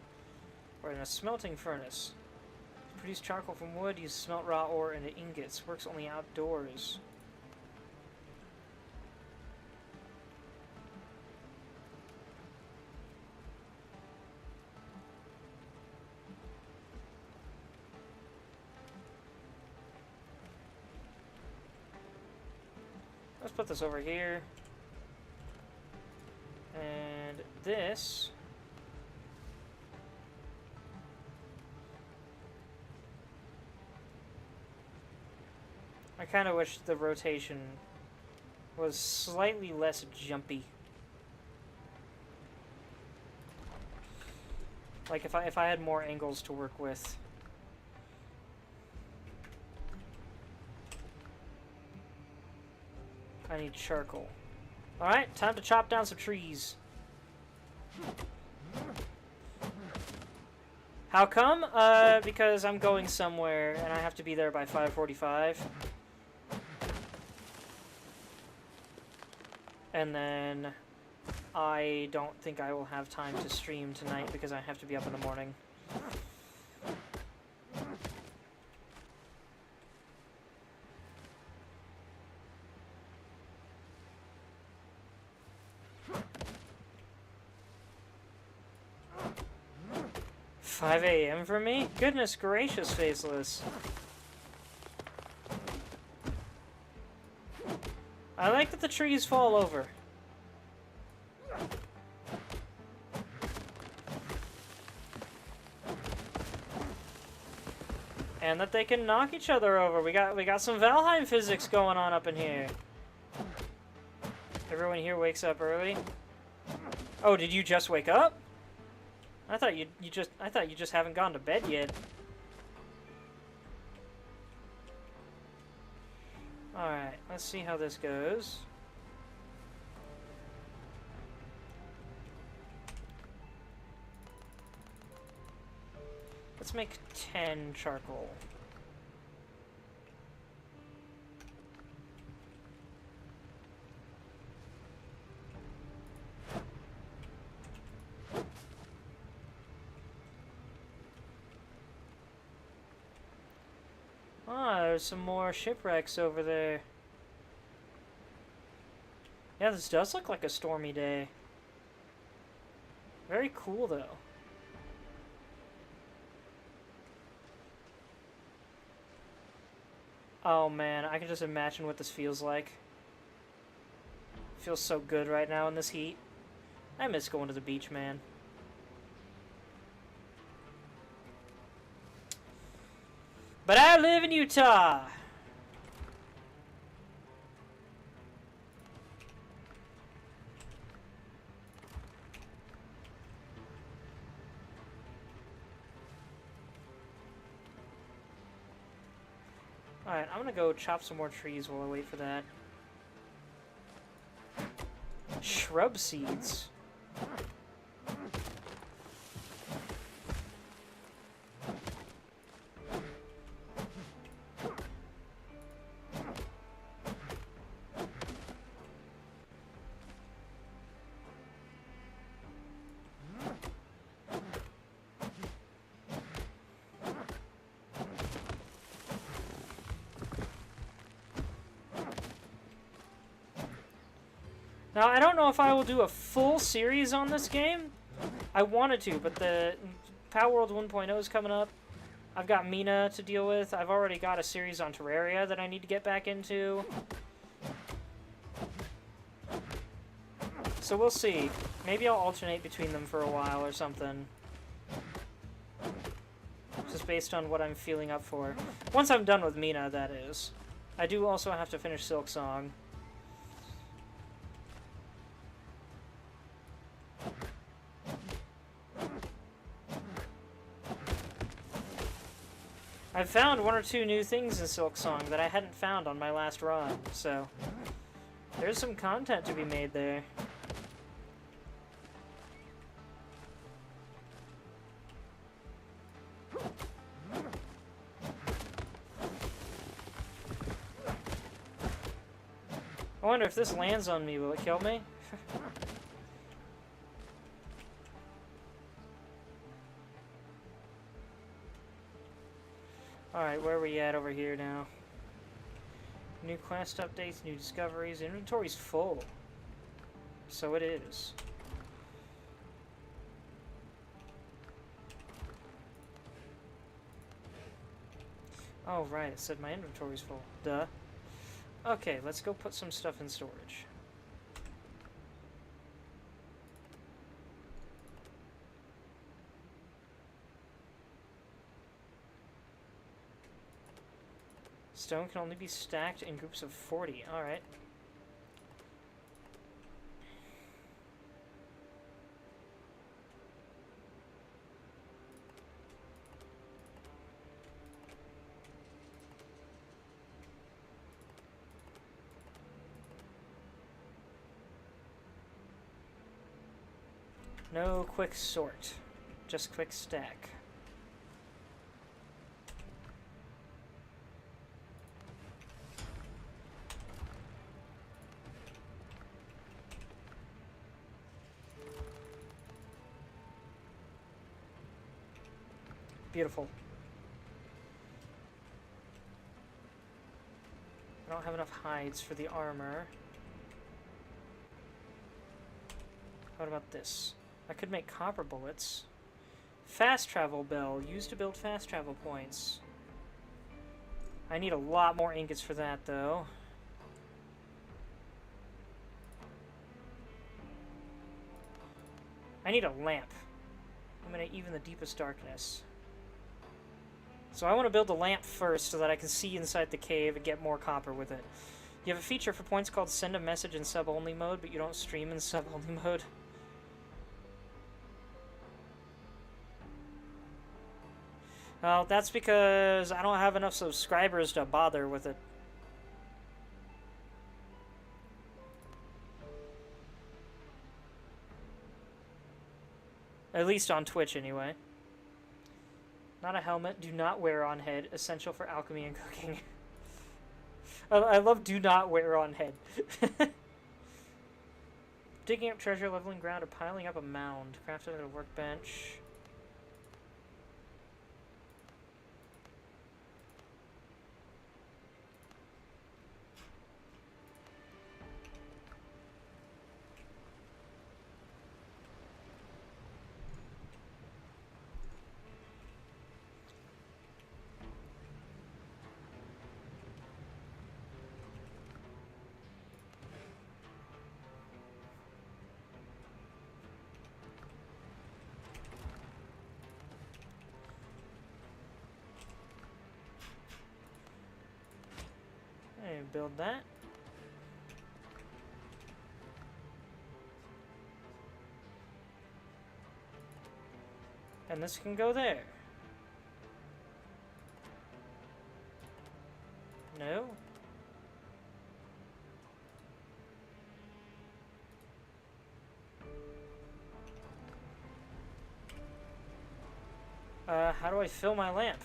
or in a smelting furnace. Produce charcoal from wood, use smelt raw ore into ingots. Works only outdoors. Let's put this over here. And this... I kind of wish the rotation was slightly less jumpy. Like if I had more angles to work with. I need charcoal. Alright, time to chop down some trees. How come? Because I'm going somewhere and I have to be there by 5:45. And then I don't think I will have time to stream tonight because I have to be up in the morning. $5 a.m. for me? Goodness gracious, Faceless. I like that the trees fall over. And that they can knock each other over. We got some Valheim physics going on up in here. Everyone here wakes up early. Oh, did you just wake up? I thought you just haven't gone to bed yet. Alright, let's see how this goes. Let's make 10 charcoal. Ah, there's some more shipwrecks over there. Yeah, this does look like a stormy day. Very cool, though. Oh man, I can just imagine what this feels like. It feels so good right now in this heat. I miss going to the beach, man. But I live in Utah! Alright, I'm gonna go chop some more trees while I wait for that. Shrub seeds. Now, I don't know if I will do a full series on this game. I wanted to, but the Power World 1.0 is coming up. I've got Mina to deal with. I've already got a series on Terraria that I need to get back into. So we'll see. Maybe I'll alternate between them for a while or something. Just based on what I'm feeling up for. Once I'm done with Mina, that is. I do also have to finish Silk Song. I've found one or two new things in Silk Song that I hadn't found on my last run, so there's some content to be made there. I wonder if this lands on me, will it kill me? Alright, where are we at over here now? New quest updates, new discoveries. Inventory's full. So it is. Oh, right, it said my inventory's full. Duh. Okay, let's go put some stuff in storage. Stone can only be stacked in groups of 40. Alright. No quick sort, just quick stack. Beautiful. I don't have enough hides for the armor. What about this? I could make copper bullets. Fast travel bell, used to build fast travel points. I need a lot more ingots for that, though. I need a lamp. I'm gonna even the deepest darkness. So I want to build a lamp first so that I can see inside the cave and get more copper with it. You have a feature for points called send a message in sub-only mode, but you don't stream in sub-only mode. Well, that's because I don't have enough subscribers to bother with it. At least on Twitch, anyway. Not a helmet. Do not wear on head. Essential for alchemy and cooking. I love do not wear on head. Digging up treasure, leveling ground, or piling up a mound. Crafted at a workbench. Build that. And this can go there. No? How do I fill my lamp?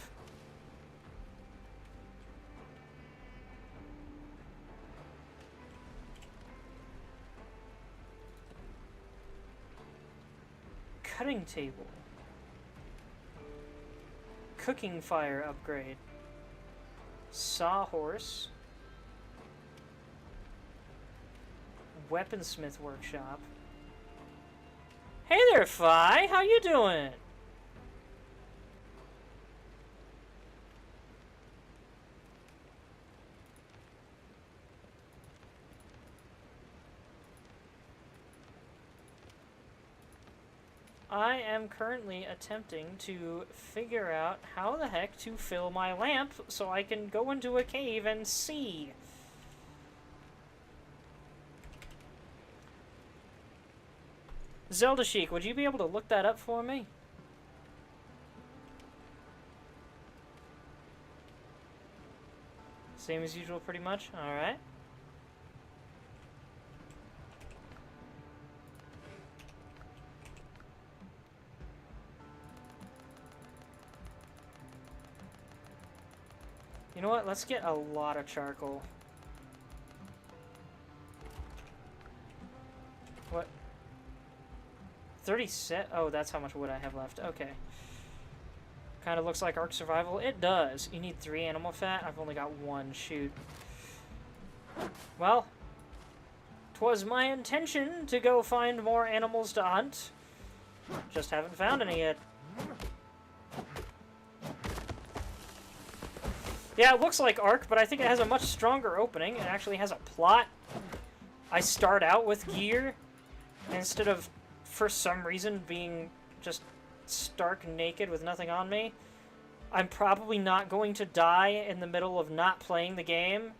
Cutting table. Cooking fire upgrade. Sawhorse. Weaponsmith workshop. Hey there, Fi! How you doing? I am currently attempting to figure out how the heck to fill my lamp so I can go into a cave and see. Zelda Chic, would you be able to look that up for me? Same as usual, pretty much? Alright. You know what? Let's get a lot of charcoal. What? 30 set? Oh, that's how much wood I have left. Okay. Kind of looks like Ark Survival. It does. You need 3 animal fat. I've only got 1. Shoot. Well, 'twas my intention to go find more animals to hunt. Just haven't found any yet. Yeah, it looks like Ark, but I think it has a much stronger opening. It actually has a plot. I start out with gear instead of, for some reason, being just stark naked with nothing on me. I'm probably not going to die in the middle of not playing the game.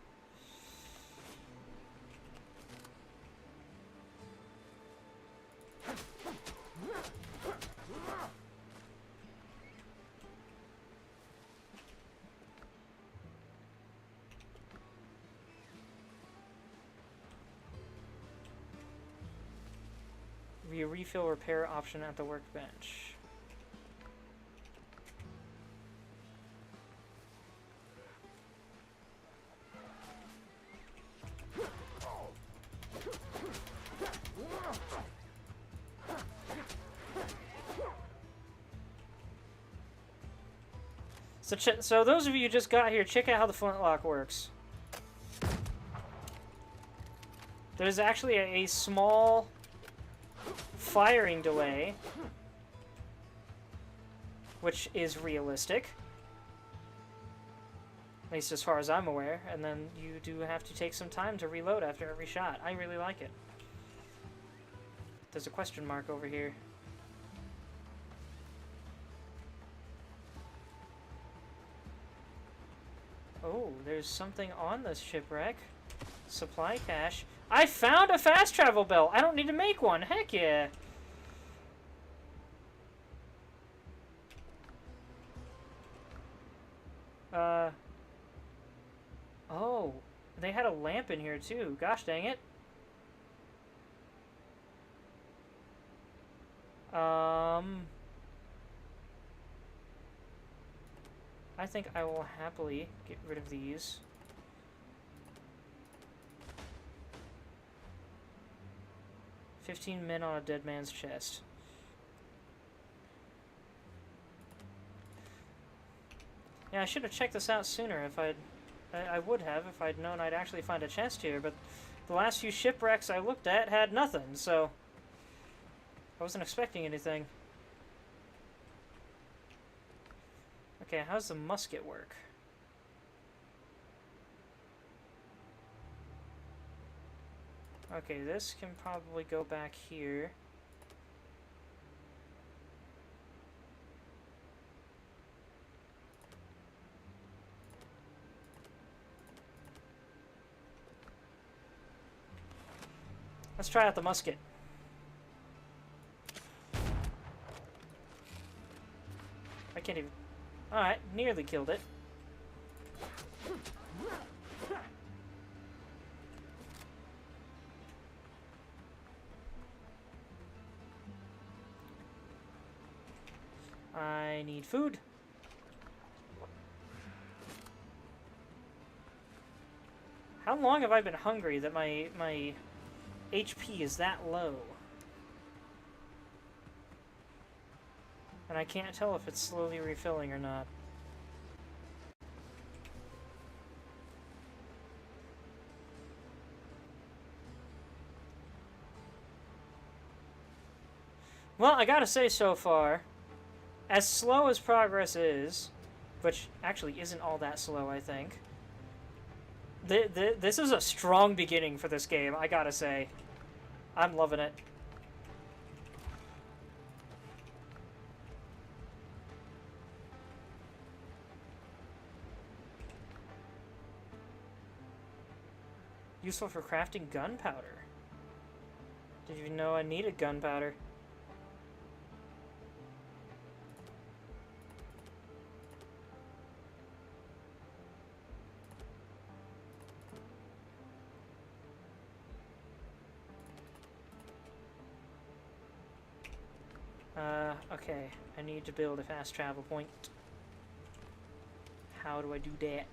Refill repair option at the workbench. So those of you who just got here, check out how the flintlock works. There's actually a small firing delay, which is realistic, at least as far as I'm aware, and then you do have to take some time to reload after every shot. I really like it. There's a question mark over here. Oh, there's something on this shipwreck. Supply cache. I found a fast travel belt! I don't need to make one! Heck yeah! Oh, they had a lamp in here too. Gosh dang it. I think I will happily get rid of these. "15 men on a dead man's chest." Yeah, I should have checked this out sooner if I would have if I'd known I'd actually find a chest here, but the last few shipwrecks I looked at had nothing, so I wasn't expecting anything. Okay, how's the musket work? Okay, this can probably go back here. Let's try out the musket. I can't even... Alright, nearly killed it. I need food. How long have I been hungry that my HP is that low? And I can't tell if it's slowly refilling or not. Well, I gotta say so far, as slow as progress is, which actually isn't all that slow, I think, this is a strong beginning for this game, I gotta say. I'm loving it. Useful for crafting gunpowder. Did you know I needed gunpowder? Okay. I need to build a fast travel point. How do I do that?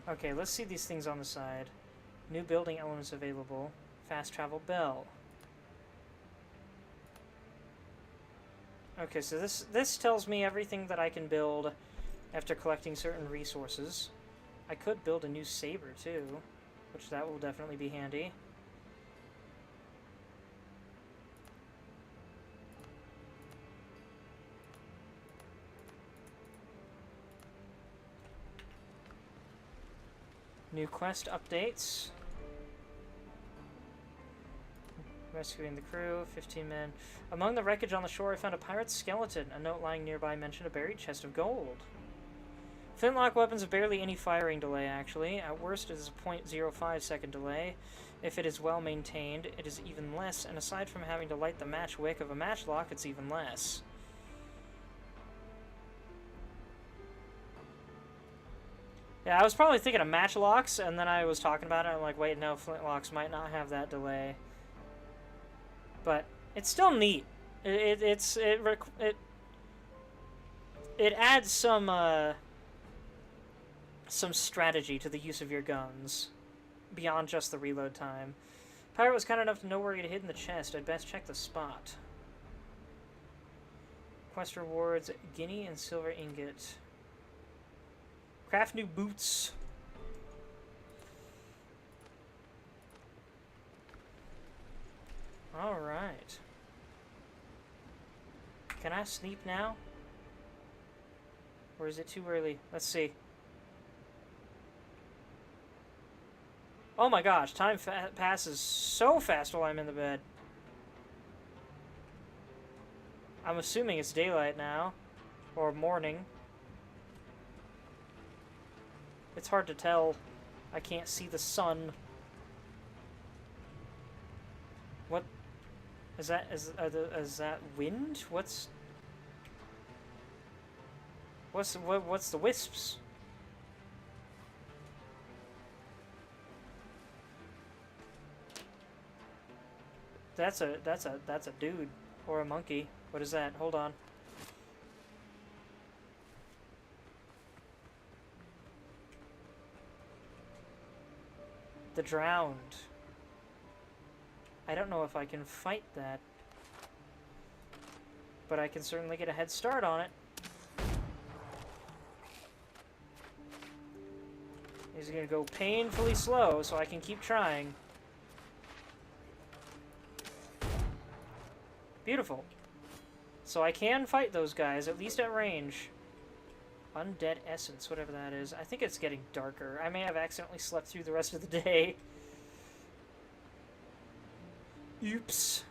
Okay, let's see these things on the side. New building elements available. Fast travel bell. Okay, so this tells me everything that I can build after collecting certain resources. I could build a new saber too, which that will definitely be handy. New quest updates. Rescuing the crew, 15 men. Among the wreckage on the shore, I found a pirate's skeleton. A note lying nearby mentioned a buried chest of gold. Flintlock weapons have barely any firing delay, actually. At worst, it is a 0.05 second delay. If it is well maintained, it is even less, and aside from having to light the match wick of a matchlock, it's even less. Yeah, I was probably thinking of matchlocks, and then I was talking about it, and I'm like, wait, no, flintlocks might not have that delay. But it's still neat. It adds some strategy to the use of your guns, beyond just the reload time. Pirate was kind enough to know where he had hidden the chest. I'd best check the spot. Quest rewards, guinea and silver ingot. Craft new boots. Alright. Can I sleep now? Or is it too early? Let's see. Oh my gosh, time passes so fast while I'm in the bed. I'm assuming it's daylight now. Or morning. It's hard to tell. I can't see the sun. What is that? Is that wind? What's the wisps? That's a dude or a monkey. What is that? Hold on. The drowned. I don't know if I can fight that, but I can certainly get a head start on it. He's gonna go painfully slow so I can keep trying. Beautiful. So I can fight those guys, at least at range. Undead essence, whatever that is. I think it's getting darker. I may have accidentally slept through the rest of the day. Oops.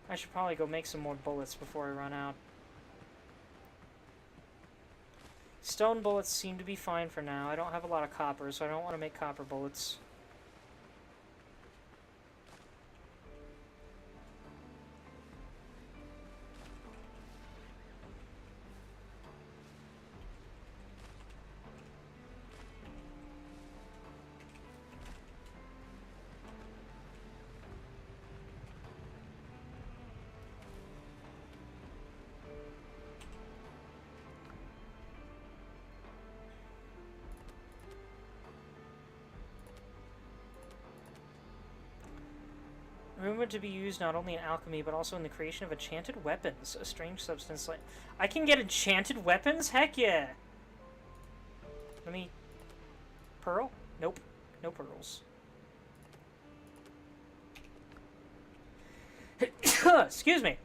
I should probably go make some more bullets before I run out. Stone bullets seem to be fine for now. I don't have a lot of copper, so I don't want to make copper bullets. Rumored to be used not only in alchemy, but also in the creation of enchanted weapons. A strange substance like... I can get enchanted weapons? Heck yeah! Let me... Pearl? Nope. No pearls. Excuse me.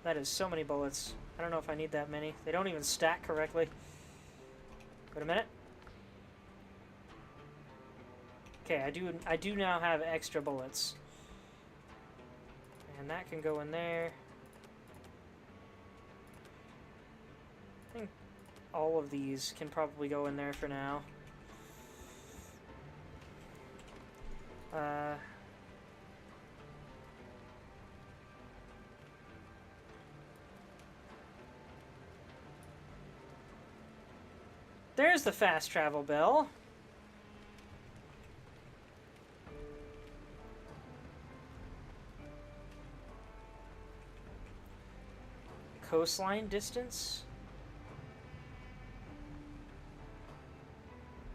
That is so many bullets. I don't know if I need that many. They don't even stack correctly. Wait a minute. Okay, I do now have extra bullets. And that can go in there. I think all of these can probably go in there for now. There's the fast travel bell. Coastline distance?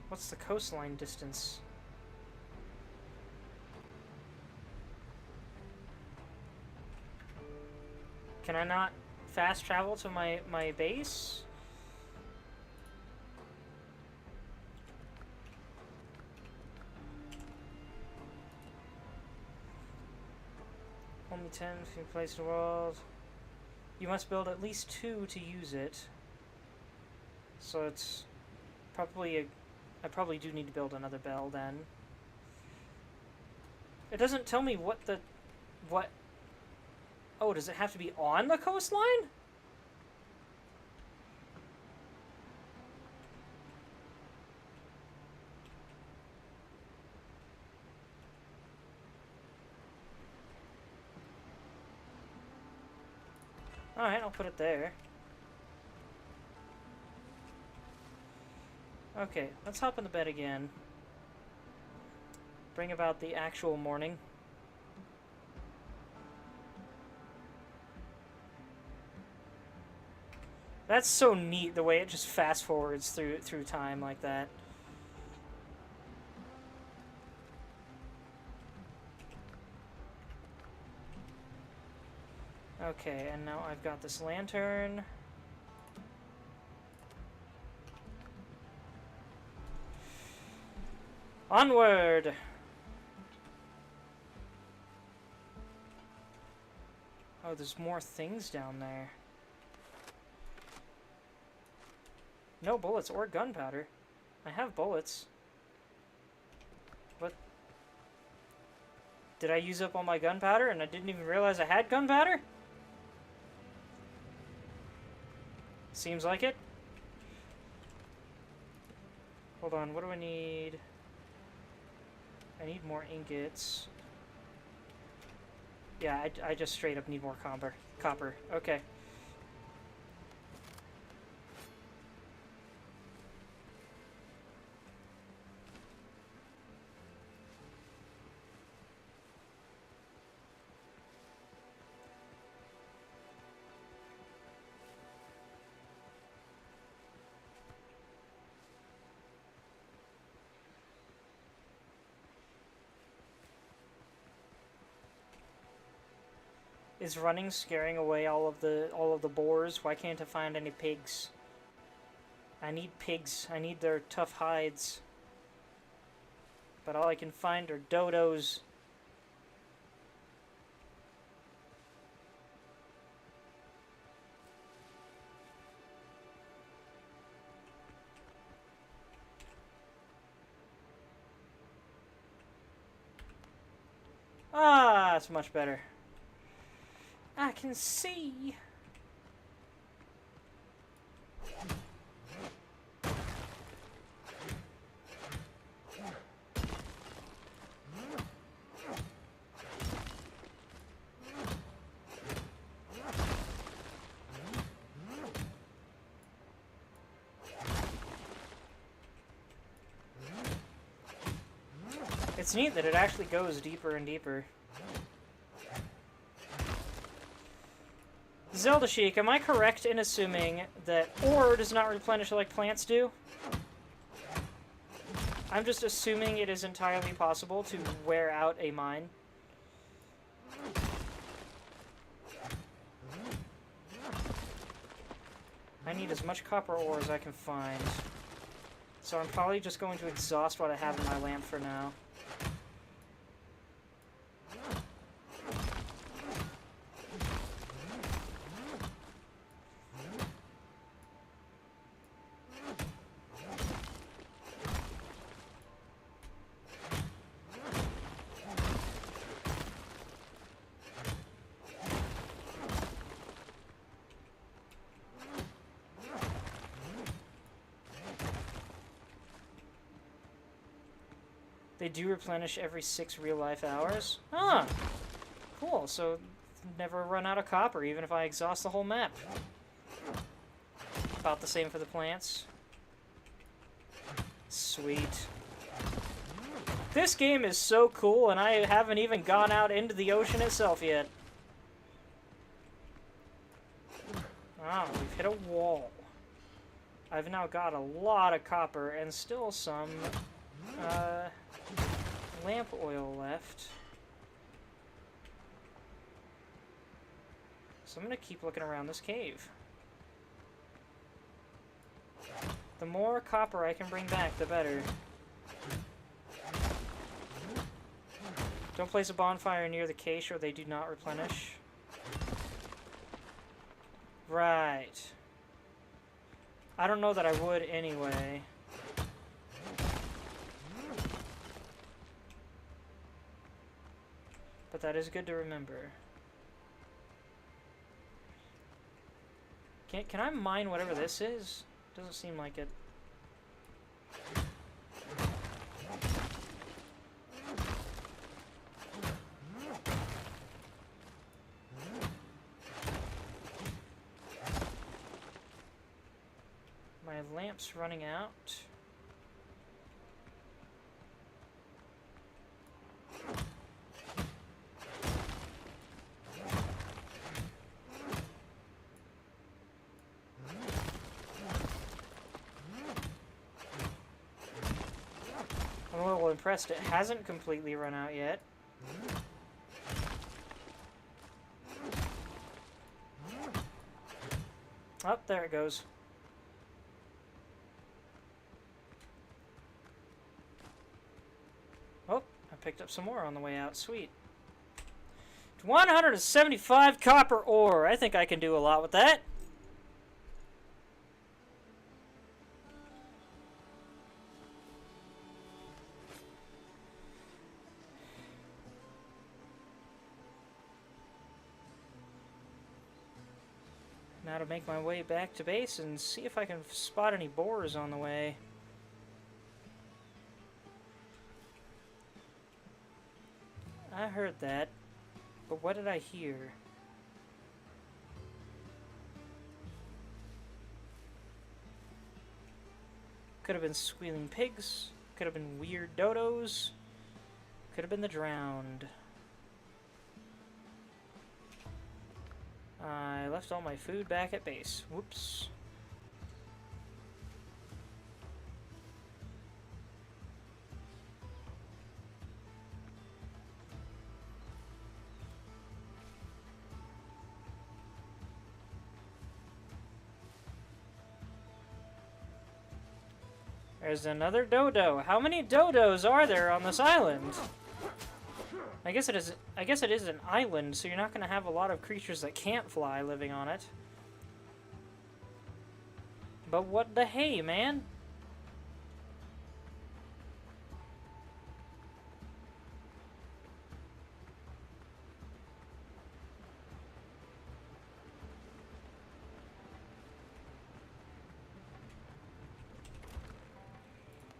What's the coastline distance? Can I not fast travel to my base? Only 10 can place in the world. You must build at least 2 to use it. So it's probably I probably do need to build another bell then. It doesn't tell me what. Oh, does it have to be on the coastline? Alright, I'll put it there. Okay, let's hop in the bed again. Bring about the actual morning. That's so neat, the way it just fast forwards through time like that. Okay, and now I've got this lantern. Onward! Oh, there's more things down there. No bullets or gunpowder. I have bullets. What? Did I use up all my gunpowder and I didn't even realize I had gunpowder? Seems like it. Hold on, what do I need? I need more ingots. Yeah, I just straight up need more copper. Okay. Is running scaring away all of the boars? Why can't I find any pigs? I need pigs. I need their tough hides. But all I can find are dodos. Ah, it's much better. I can see. It's neat that it actually goes deeper and deeper. Zelda Sheik, am I correct in assuming that ore does not replenish like plants do? I'm just assuming it is entirely possible to wear out a mine. I need as much copper ore as I can find. So I'm probably just going to exhaust what I have in my lamp for now. They do replenish every 6 real-life hours? Huh. Cool, so never run out of copper, even if I exhaust the whole map. About the same for the plants. Sweet. This game is so cool, and I haven't even gone out into the ocean itself yet. Ah, we've hit a wall. I've now got a lot of copper and still some, lamp oil left. So I'm gonna keep looking around this cave. The more copper I can bring back, the better. Don't place a bonfire near the cache or they do not replenish. Right. I don't know that I would anyway. But that is good to remember. Can I mine whatever this is? Doesn't seem like it. My lamp's running out. I'm a little impressed it hasn't completely run out yet. Oh, there it goes. Oh, I picked up some more on the way out. Sweet. 175 copper ore. I think I can do a lot with that. Now to make my way back to base and see if I can spot any boars on the way. I heard that, but what did I hear? Could have been squealing pigs, could have been weird dodos, could have been the drowned. I left all my food back at base. Whoops. There's another dodo. How many dodos are there on this island? I guess it is an island, so you're not going to have a lot of creatures that can't fly living on it. But what the hey, man?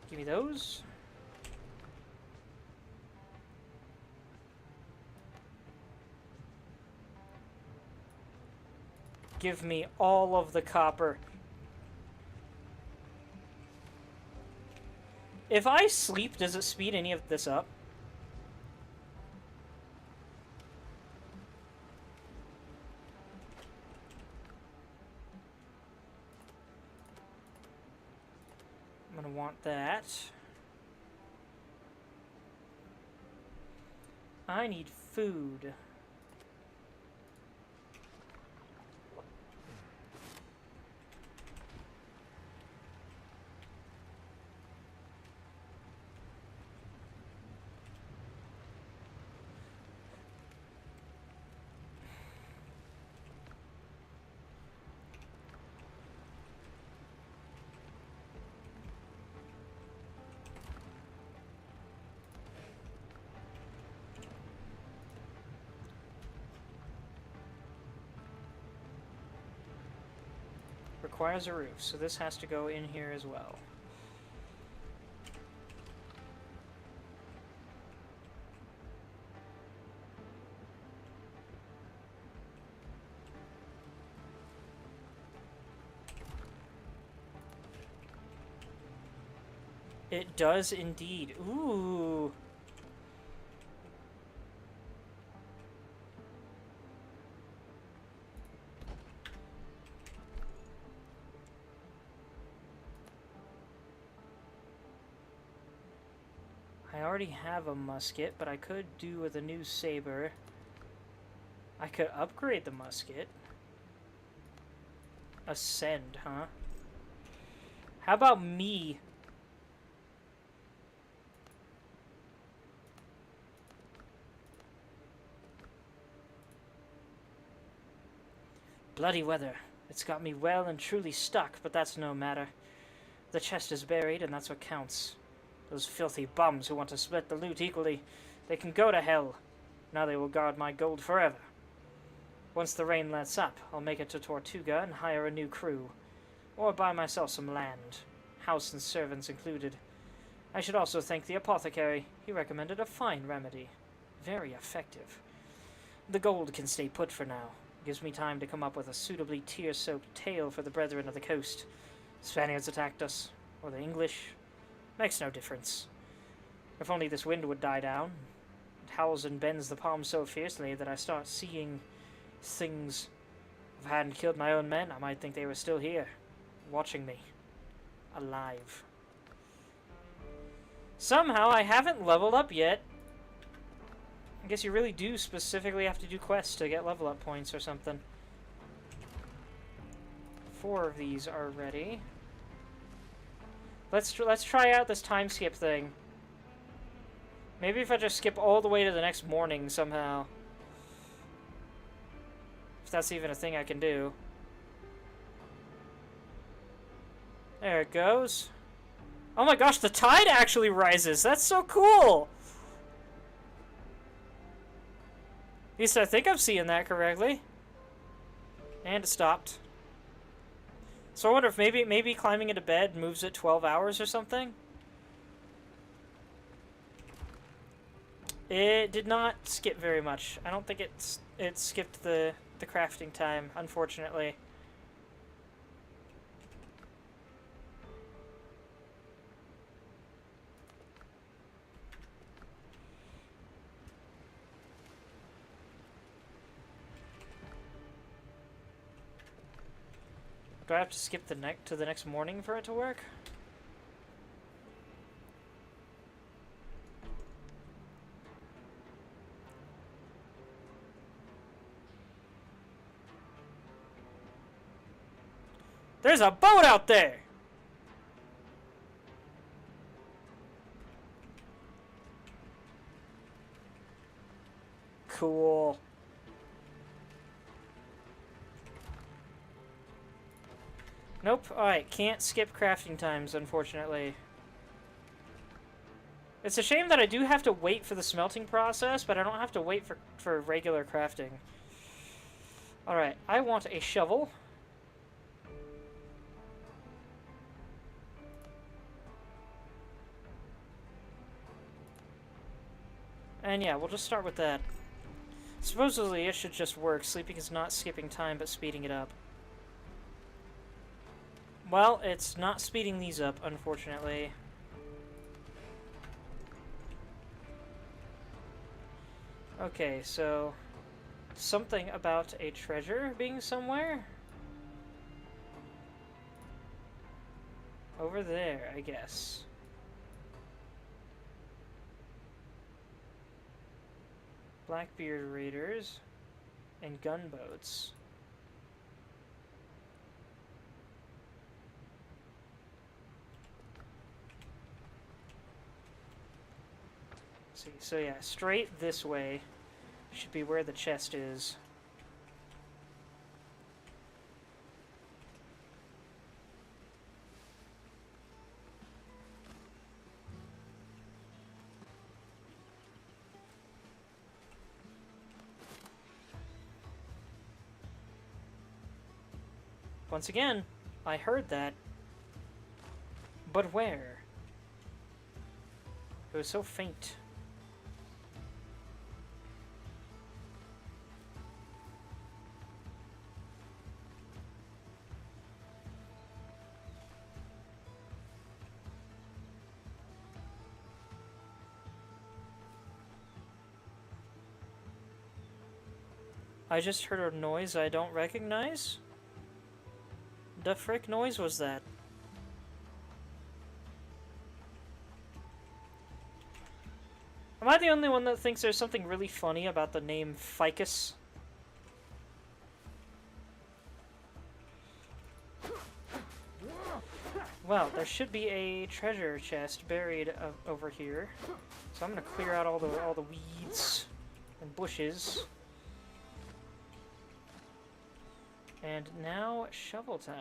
Give me those. Give me all of the copper. If I sleep, does it speed any of this up? want that. I need food. Requires a roof, so this has to go in here as well. It does indeed. Ooh. I already have a musket, but I could do with a new saber. I could upgrade the musket. Ascend, huh? How about me? Bloody weather. It's got me well and truly stuck, but that's no matter. The chest is buried, and that's what counts. Those filthy bums who want to split the loot equally, they can go to hell. Now they will guard my gold forever. Once the rain lets up, I'll make it to Tortuga and hire a new crew. Or buy myself some land, house and servants included. I should also thank the apothecary. He recommended a fine remedy. Very effective. The gold can stay put for now. Gives me time to come up with a suitably tear-soaked tale for the brethren of the coast. Spaniards attacked us, or the English. Makes no difference. If only this wind would die down. It howls and bends the palm so fiercely that I start seeing things. If I hadn't killed my own men, I might think they were still here, watching me. Alive. Somehow I haven't leveled up yet. I guess you really do specifically have to do quests to get level up points or something. 4 of these are ready. Let's try out this time skip thing. Maybe if I just skip all the way to the next morning somehow. If that's even a thing I can do. There it goes. Oh my gosh, the tide actually rises. That's so cool. At least I think I'm seeing that correctly. And it stopped. So I wonder if maybe climbing into bed moves it 12 hours or something? It did not skip very much. I don't think it skipped the crafting time, unfortunately. Do I have to skip to the next morning for it to work? There's a boat out there! Cool. Nope. Alright, can't skip crafting times, unfortunately. It's a shame that I do have to wait for the smelting process, but I don't have to wait for regular crafting. Alright, I want a shovel. And yeah, we'll just start with that. Supposedly it should just work. Sleeping is not skipping time, but speeding it up. Well, it's not speeding these up, unfortunately. Okay, so something about a treasure being somewhere? Over there, I guess. Blackbeard raiders and gunboats. Let's see, so yeah, straight this way should be where the chest is. Once again, I heard that. But where? It was so faint. I just heard a noise I don't recognize? The frick noise was that? Am I the only one that thinks there's something really funny about the name Ficus? Well, there should be a treasure chest buried over here, so I'm gonna clear out all the weeds and bushes. And now, shovel time.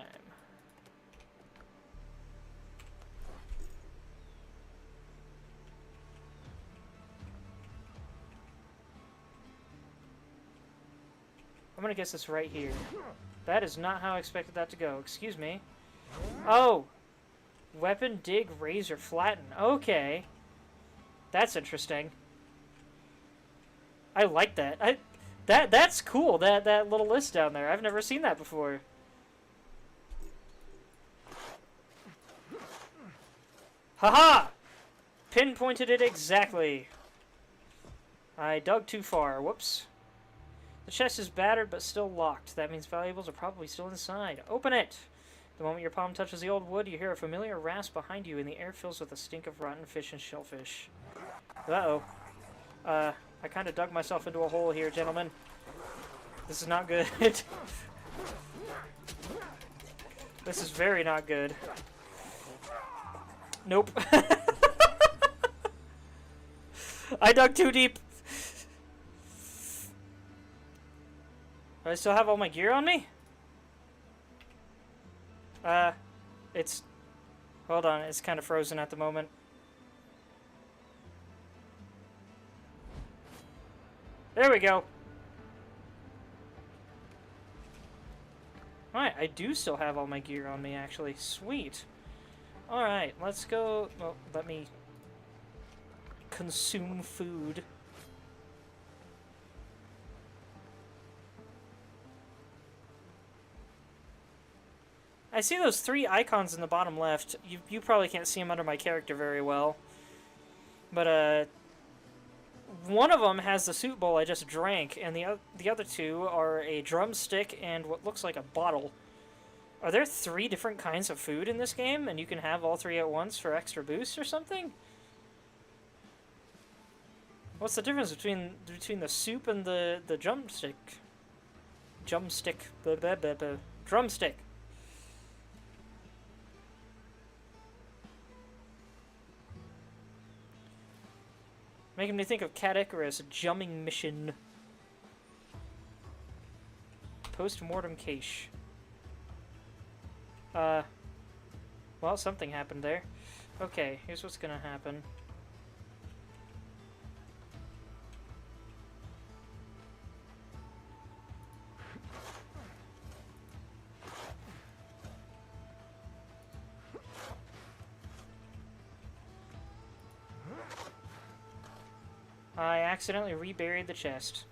I'm gonna guess it's right here. That is not how I expected that to go. Excuse me. Oh! Weapon, dig, razor, flatten. Okay. That's interesting. I like that. That's cool, that little list down there. I've never seen that before. Haha! Pinpointed it exactly. I dug too far. Whoops. The chest is battered but still locked. That means valuables are probably still inside. Open it! The moment your palm touches the old wood, you hear a familiar rasp behind you, and the air fills with the stink of rotten fish and shellfish. Uh-oh. I kind of dug myself into a hole here, gentlemen. This is not good. This is very not good. Nope. I dug too deep. Do I still have all my gear on me? It's... Hold on, it's kind of frozen at the moment. There we go. Alright, I do still have all my gear on me, actually. Sweet. Alright, let's go... Well, let me consume food. I see those 3 icons in the bottom left. You probably can't see them under my character very well. But, one of them has the soup bowl I just drank, and the other 2 are a drumstick and what looks like a bottle. Are there 3 different kinds of food in this game, and you can have all 3 at once for extra boost or something? What's the difference between the soup and the drumstick? Drumstick. Making me think of Cat Icarus, Jumming Mission. Post-mortem cache. Well, something happened there. Okay, here's what's gonna happen. I accidentally reburied the chest.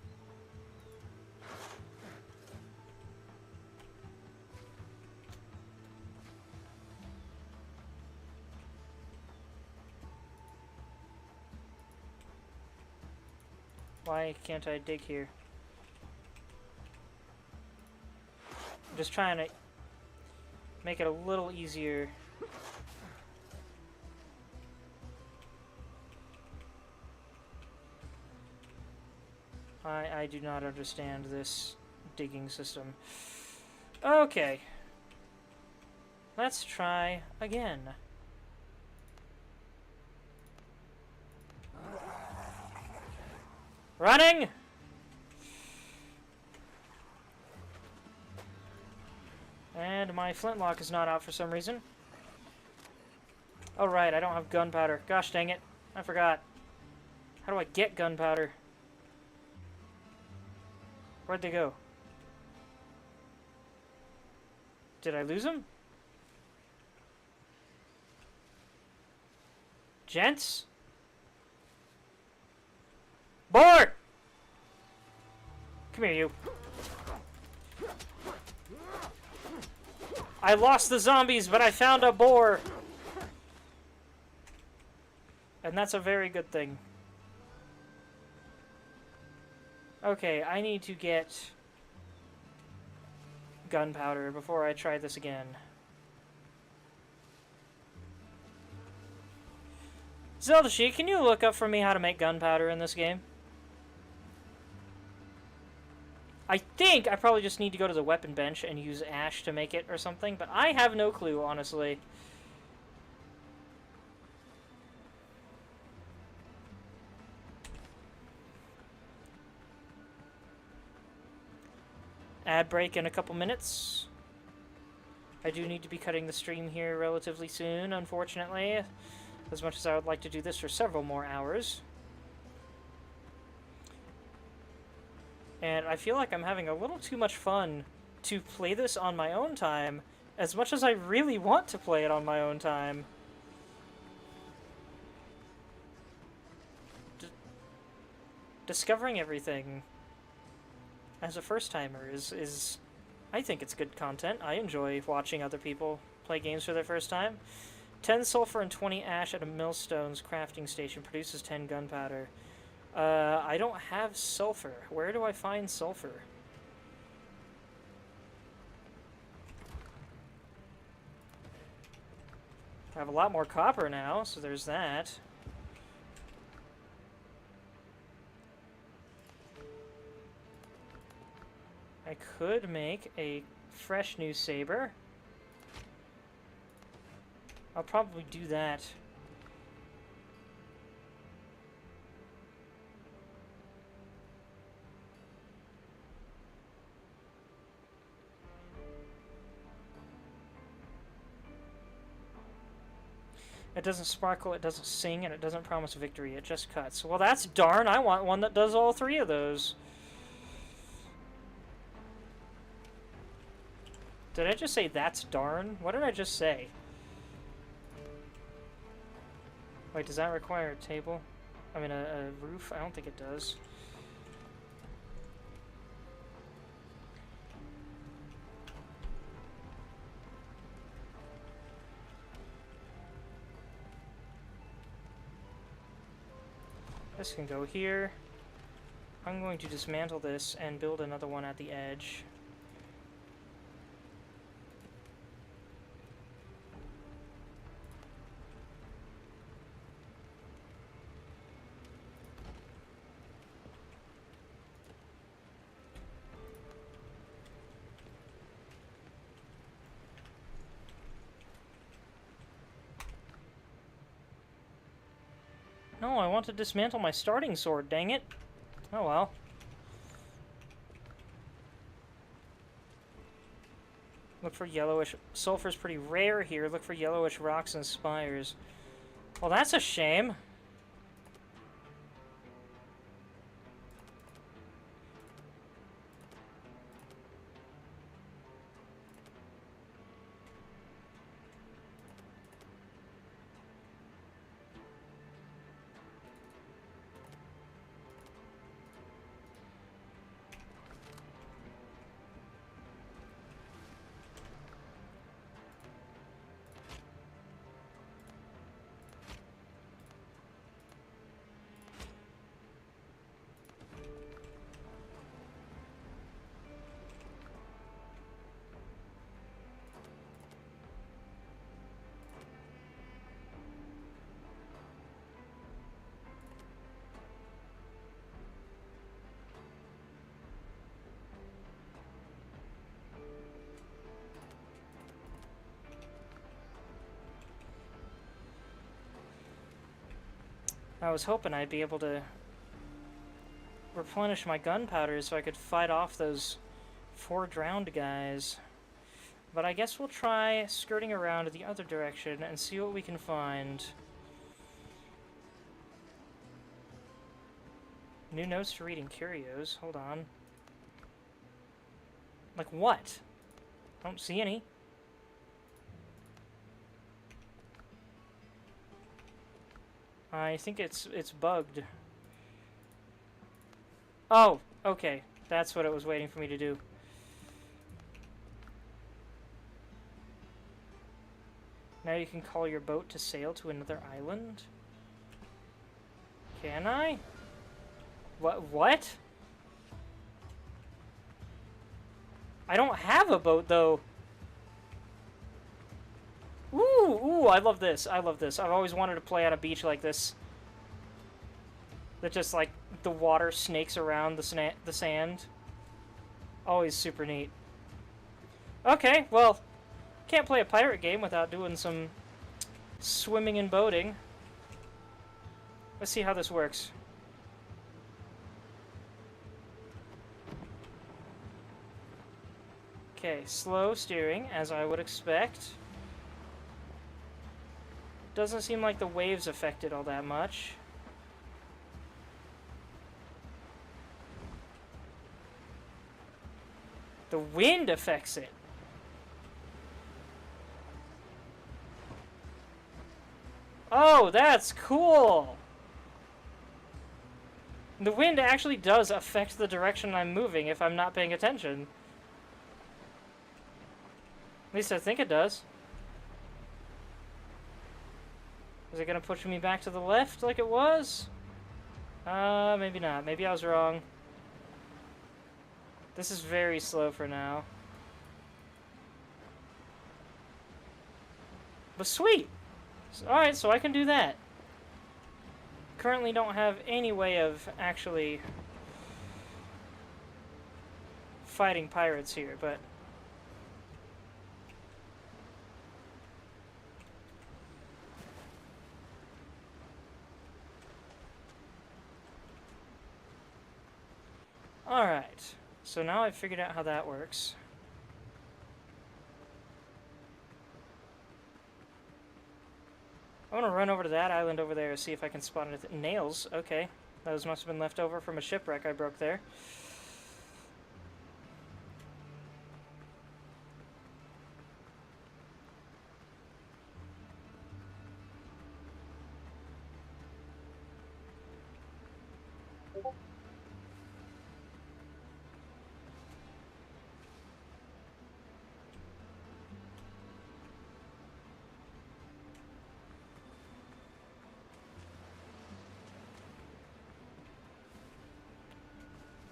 Why can't I dig here? I'm just trying to make it a little easier I do not understand this digging system. Okay. Let's try again. Running! And my flintlock is not out for some reason. Oh right, I don't have gunpowder. Gosh dang it. I forgot. How do I get gunpowder? Where'd they go? Did I lose them? Gents? Boar! Come here, you. I lost the zombies, but I found a boar. And that's a very good thing. Okay, I need to get gunpowder before I try this again. Zelda Sheik, can you look up for me how to make gunpowder in this game? I think I probably just need to go to the weapon bench and use ash to make it or something, but I have no clue, honestly. Ad break in a couple minutes. I do need to be cutting the stream here relatively soon, unfortunately, as much as I would like to do this for several more hours. And I feel like I'm having a little too much fun to play this on my own time, as much as I really want to play it on my own time. Discovering everything as a first-timer is... I think it's good content. I enjoy watching other people play games for their first time. 10 sulfur and 20 ash at a millstone's crafting station produces 10 gunpowder. I don't have sulfur. Where do I find sulfur? I have a lot more copper now, so there's that. I could make a fresh new saber. I'll probably do that. It doesn't sparkle, it doesn't sing, and it doesn't promise victory. It just cuts. Well, that's darn. I want one that does all three of those. Did I just say that's darn? What did I just say? Wait, does that require a table? I mean, a roof? I don't think it does. This can go here. I'm going to dismantle this and build another one at the edge. No, I want to dismantle my starting sword, dang it. Oh well. Look for yellowish... Sulfur's pretty rare here. Look for yellowish rocks and spires. Well, that's a shame. I was hoping I'd be able to replenish my gunpowder so I could fight off those 4 drowned guys. But I guess we'll try skirting around the other direction and see what we can find. New notes to read in curios. Hold on. Like what? I don't see any. I think it's bugged. Oh, okay. That's what it was waiting for me to do. Now you can call your boat to sail to another island? Can I? What? I don't have a boat, though. Ooh, I love this. I love this. I've always wanted to play on a beach like this. That just, like, the water snakes around the sand. Always super neat. Okay, well, can't play a pirate game without doing some swimming and boating. Let's see how this works. Okay, slow steering, as I would expect. Doesn't seem like the waves affect it all that much. The wind affects it. Oh, that's cool! The wind actually does affect the direction I'm moving if I'm not paying attention. At least I think it does. Is it gonna push me back to the left like it was? Maybe not. Maybe I was wrong. This is very slow for now. But sweet! Alright, so I can do that. Currently don't have any way of actually fighting pirates here, but alright, so now I've figured out how that works. I'm gonna run over to that island over there and see if I can spot anything. Nails, okay. Those must have been left over from a shipwreck I broke there.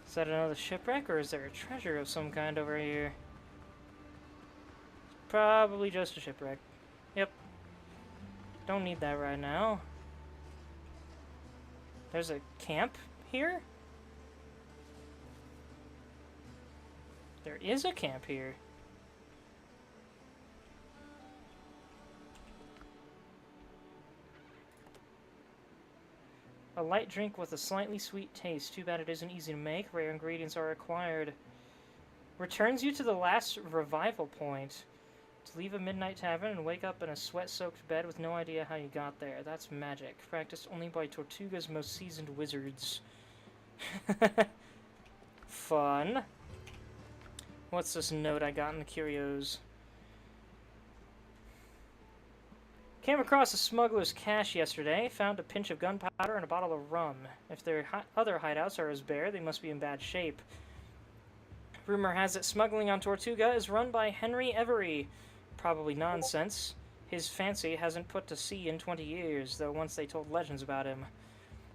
Is that another shipwreck, or is there a treasure of some kind over here? Probably just a shipwreck. Yep. Don't need that right now. There's a camp here? There is a camp here. A light drink with a slightly sweet taste. Too bad it isn't easy to make. Rare ingredients are required. Returns you to the last revival point. To leave a midnight tavern and wake up in a sweat-soaked bed with no idea how you got there. That's magic. Practiced only by Tortuga's most seasoned wizards. Fun. What's this note I got in the curios? Came across a smuggler's cache yesterday. Found a pinch of gunpowder and a bottle of rum. If their other hideouts are as bare, they must be in bad shape. Rumor has it smuggling on Tortuga is run by Henry Every. Probably nonsense. His fancy hasn't put to sea in 20 years, though once they told legends about him.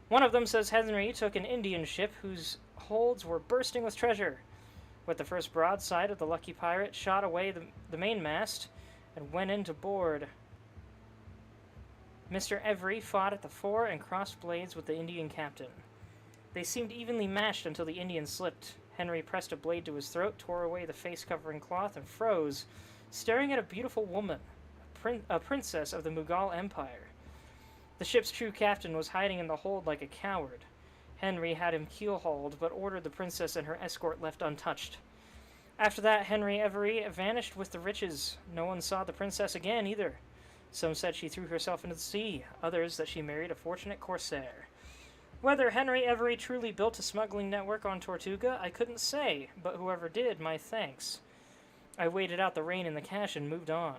One of them says Henry took an Indian ship whose holds were bursting with treasure. With the first broadside of the lucky pirate, shot away the mainmast and went in to board. Mr. Every fought at the fore and crossed blades with the Indian captain. They seemed evenly matched until the Indian slipped. Henry pressed a blade to his throat, tore away the face-covering cloth, and froze, staring at a beautiful woman, a princess of the Mughal Empire. The ship's true captain was hiding in the hold like a coward. Henry had him keel-hauled, but ordered the princess and her escort left untouched. After that, Henry Every vanished with the riches. No one saw the princess again, either. Some said she threw herself into the sea, others that she married a fortunate corsair. Whether Henry Every truly built a smuggling network on Tortuga, I couldn't say, but whoever did, my thanks. I waited out the rain and the cash and moved on.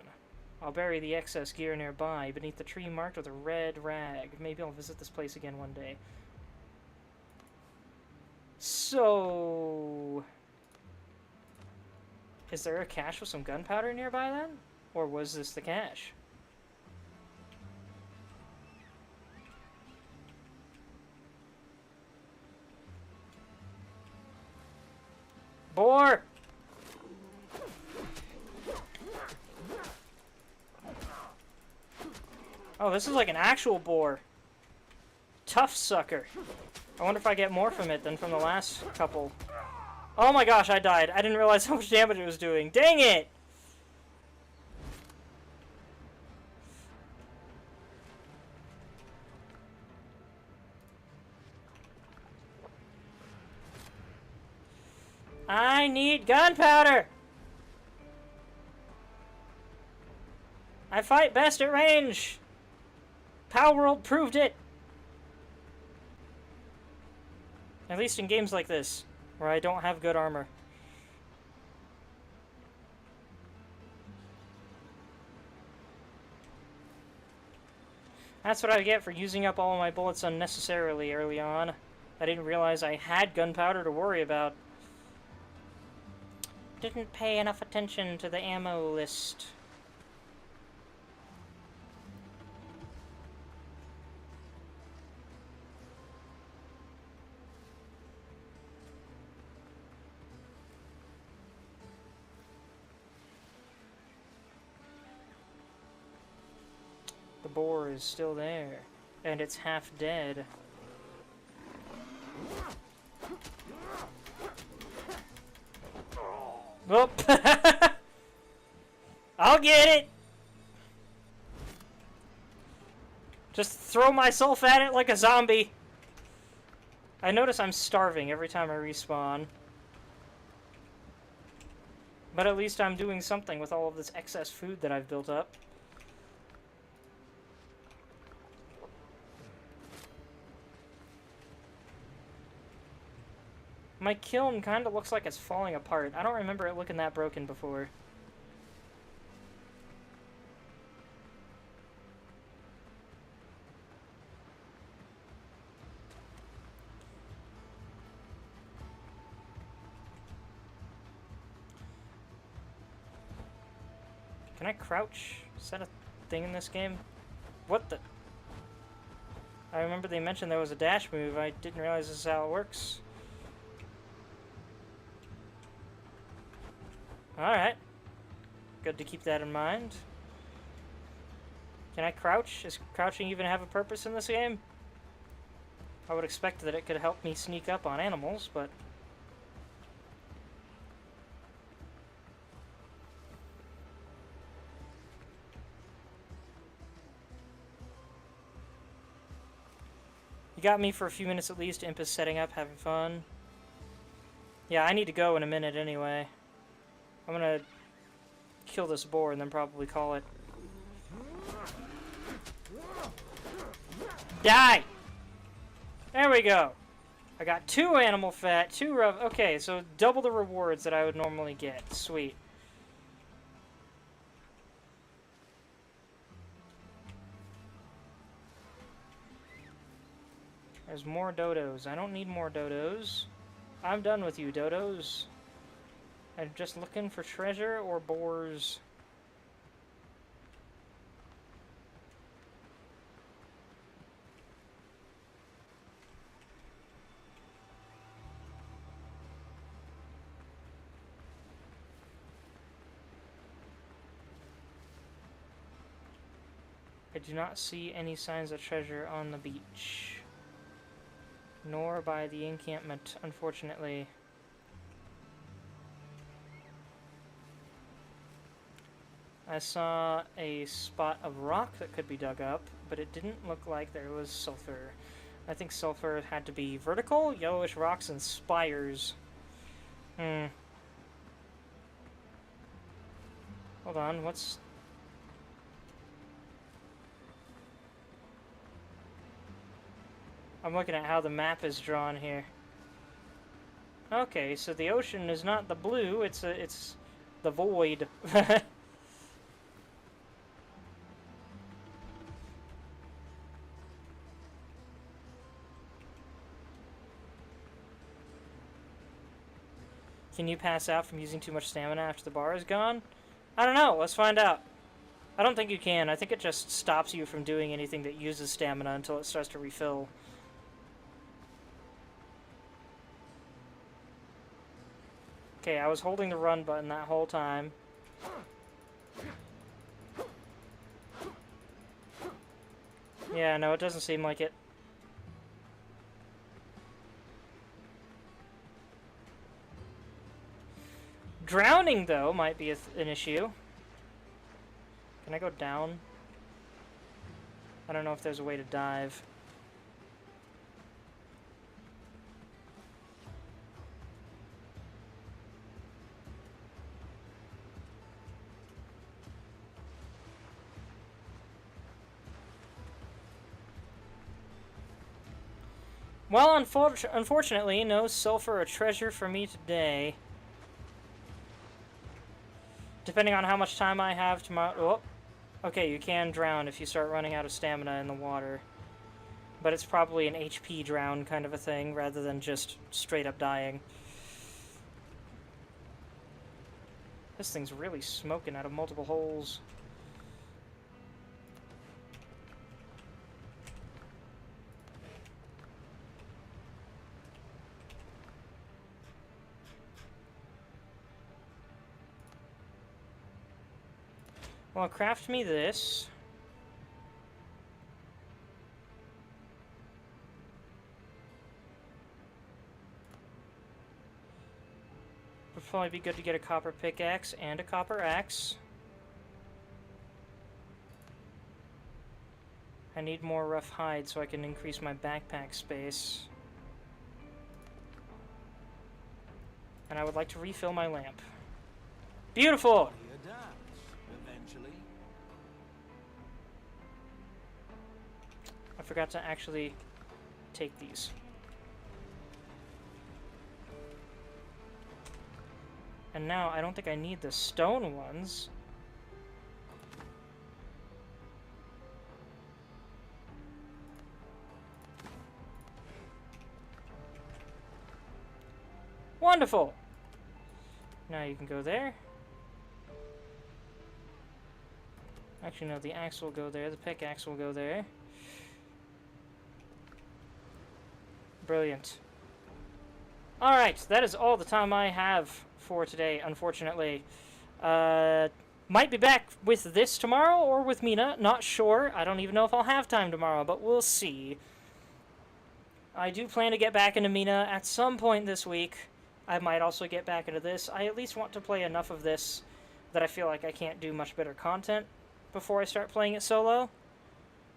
I'll bury the excess gear nearby, beneath the tree marked with a red rag. Maybe I'll visit this place again one day. So... is there a cache with some gunpowder nearby then? Or was this the cache? Boar! Oh, this is like an actual boar. Tough sucker. I wonder if I get more from it than from the last couple. Oh my gosh, I died. I didn't realize how much damage it was doing. Dang it! I need gunpowder! I fight best at range! Palworld proved it! At least in games like this, where I don't have good armor. That's what I get for using up all of my bullets unnecessarily early on. I didn't realize I had gunpowder to worry about. Didn't pay enough attention to the ammo list. The boar is still there, and it's half dead. Whoop! I'll get it! Just throw myself at it like a zombie. I notice I'm starving every time I respawn. But at least I'm doing something with all of this excess food that I've built up. My kiln kind of looks like it's falling apart. I don't remember it looking that broken before. Can I crouch? Is that a thing in this game? What the? I remember they mentioned there was a dash move. I didn't realize this is how it works. Alright. Good to keep that in mind. Can I crouch? Does crouching even have a purpose in this game? I would expect that it could help me sneak up on animals, but... you got me for a few minutes at least. Imp is setting up, having fun. Yeah, I need to go in a minute anyway. I'm gonna kill this boar and then probably call it. Die! There we go. I got 2 animal fat, 2 okay, so double the rewards that I would normally get. Sweet. There's more dodos. I don't need more dodos. I'm done with you, dodos. I'm just looking for treasure or boars. I do not see any signs of treasure on the beach. Nor by the encampment, unfortunately. I saw a spot of rock that could be dug up, but it didn't look like there was sulfur. I think sulfur had to be vertical, yellowish rocks, and spires. Hold on, what's... I'm looking at how the map is drawn here. Okay, so the ocean is not the blue, it's the void. Can you pass out from using too much stamina after the bar is gone? I don't know, let's find out. I don't think you can. I think it just stops you from doing anything that uses stamina until it starts to refill. Okay, I was holding the run button that whole time. Yeah, no, it doesn't seem like it. Drowning, though, might be an issue. Can I go down? I don't know if there's a way to dive. Well, unfortunately, no sulfur or treasure for me today. Depending on how much time I have tomorrow... Oh, okay, you can drown if you start running out of stamina in the water. But it's probably an HP drown kind of a thing, rather than just straight up dying. This thing's really smoking out of multiple holes. Well, craft me this. Would probably be good to get a copper pickaxe and a copper axe. I need more rough hide so I can increase my backpack space. And I would like to refill my lamp. Beautiful! Eventually. I forgot to actually take these. And now I don't think I need the stone ones. Wonderful! Now you can go there. Actually, no, the axe will go there. The pickaxe will go there. Brilliant. Alright, that is all the time I have for today, unfortunately. Might be back with this tomorrow or with Mina. Not sure. I don't even know if I'll have time tomorrow, but we'll see. I do plan to get back into Mina at some point this week. I might also get back into this. I at least want to play enough of this that I feel like I can't do much better content before I start playing it solo.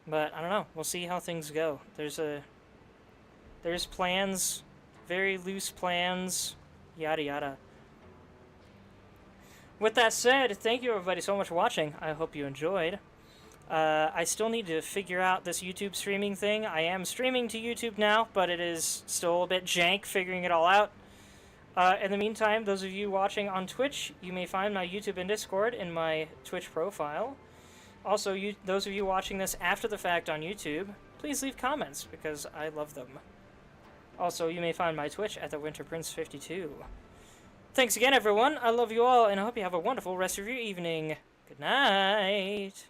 But I don't know. We'll see how things go. There's plans, very loose plans, yada yada. With that said, thank you everybody so much for watching. I hope you enjoyed. I still need to figure out this YouTube streaming thing. I am streaming to YouTube now, but it is still a bit jank figuring it all out. In the meantime, those of you watching on Twitch, you may find my YouTube and Discord in my Twitch profile. Also, those of you watching this after the fact on YouTube, please leave comments, because I love them. Also, you may find my Twitch at the WinterPrince52. Thanks again, everyone. I love you all, and I hope you have a wonderful rest of your evening. Good night.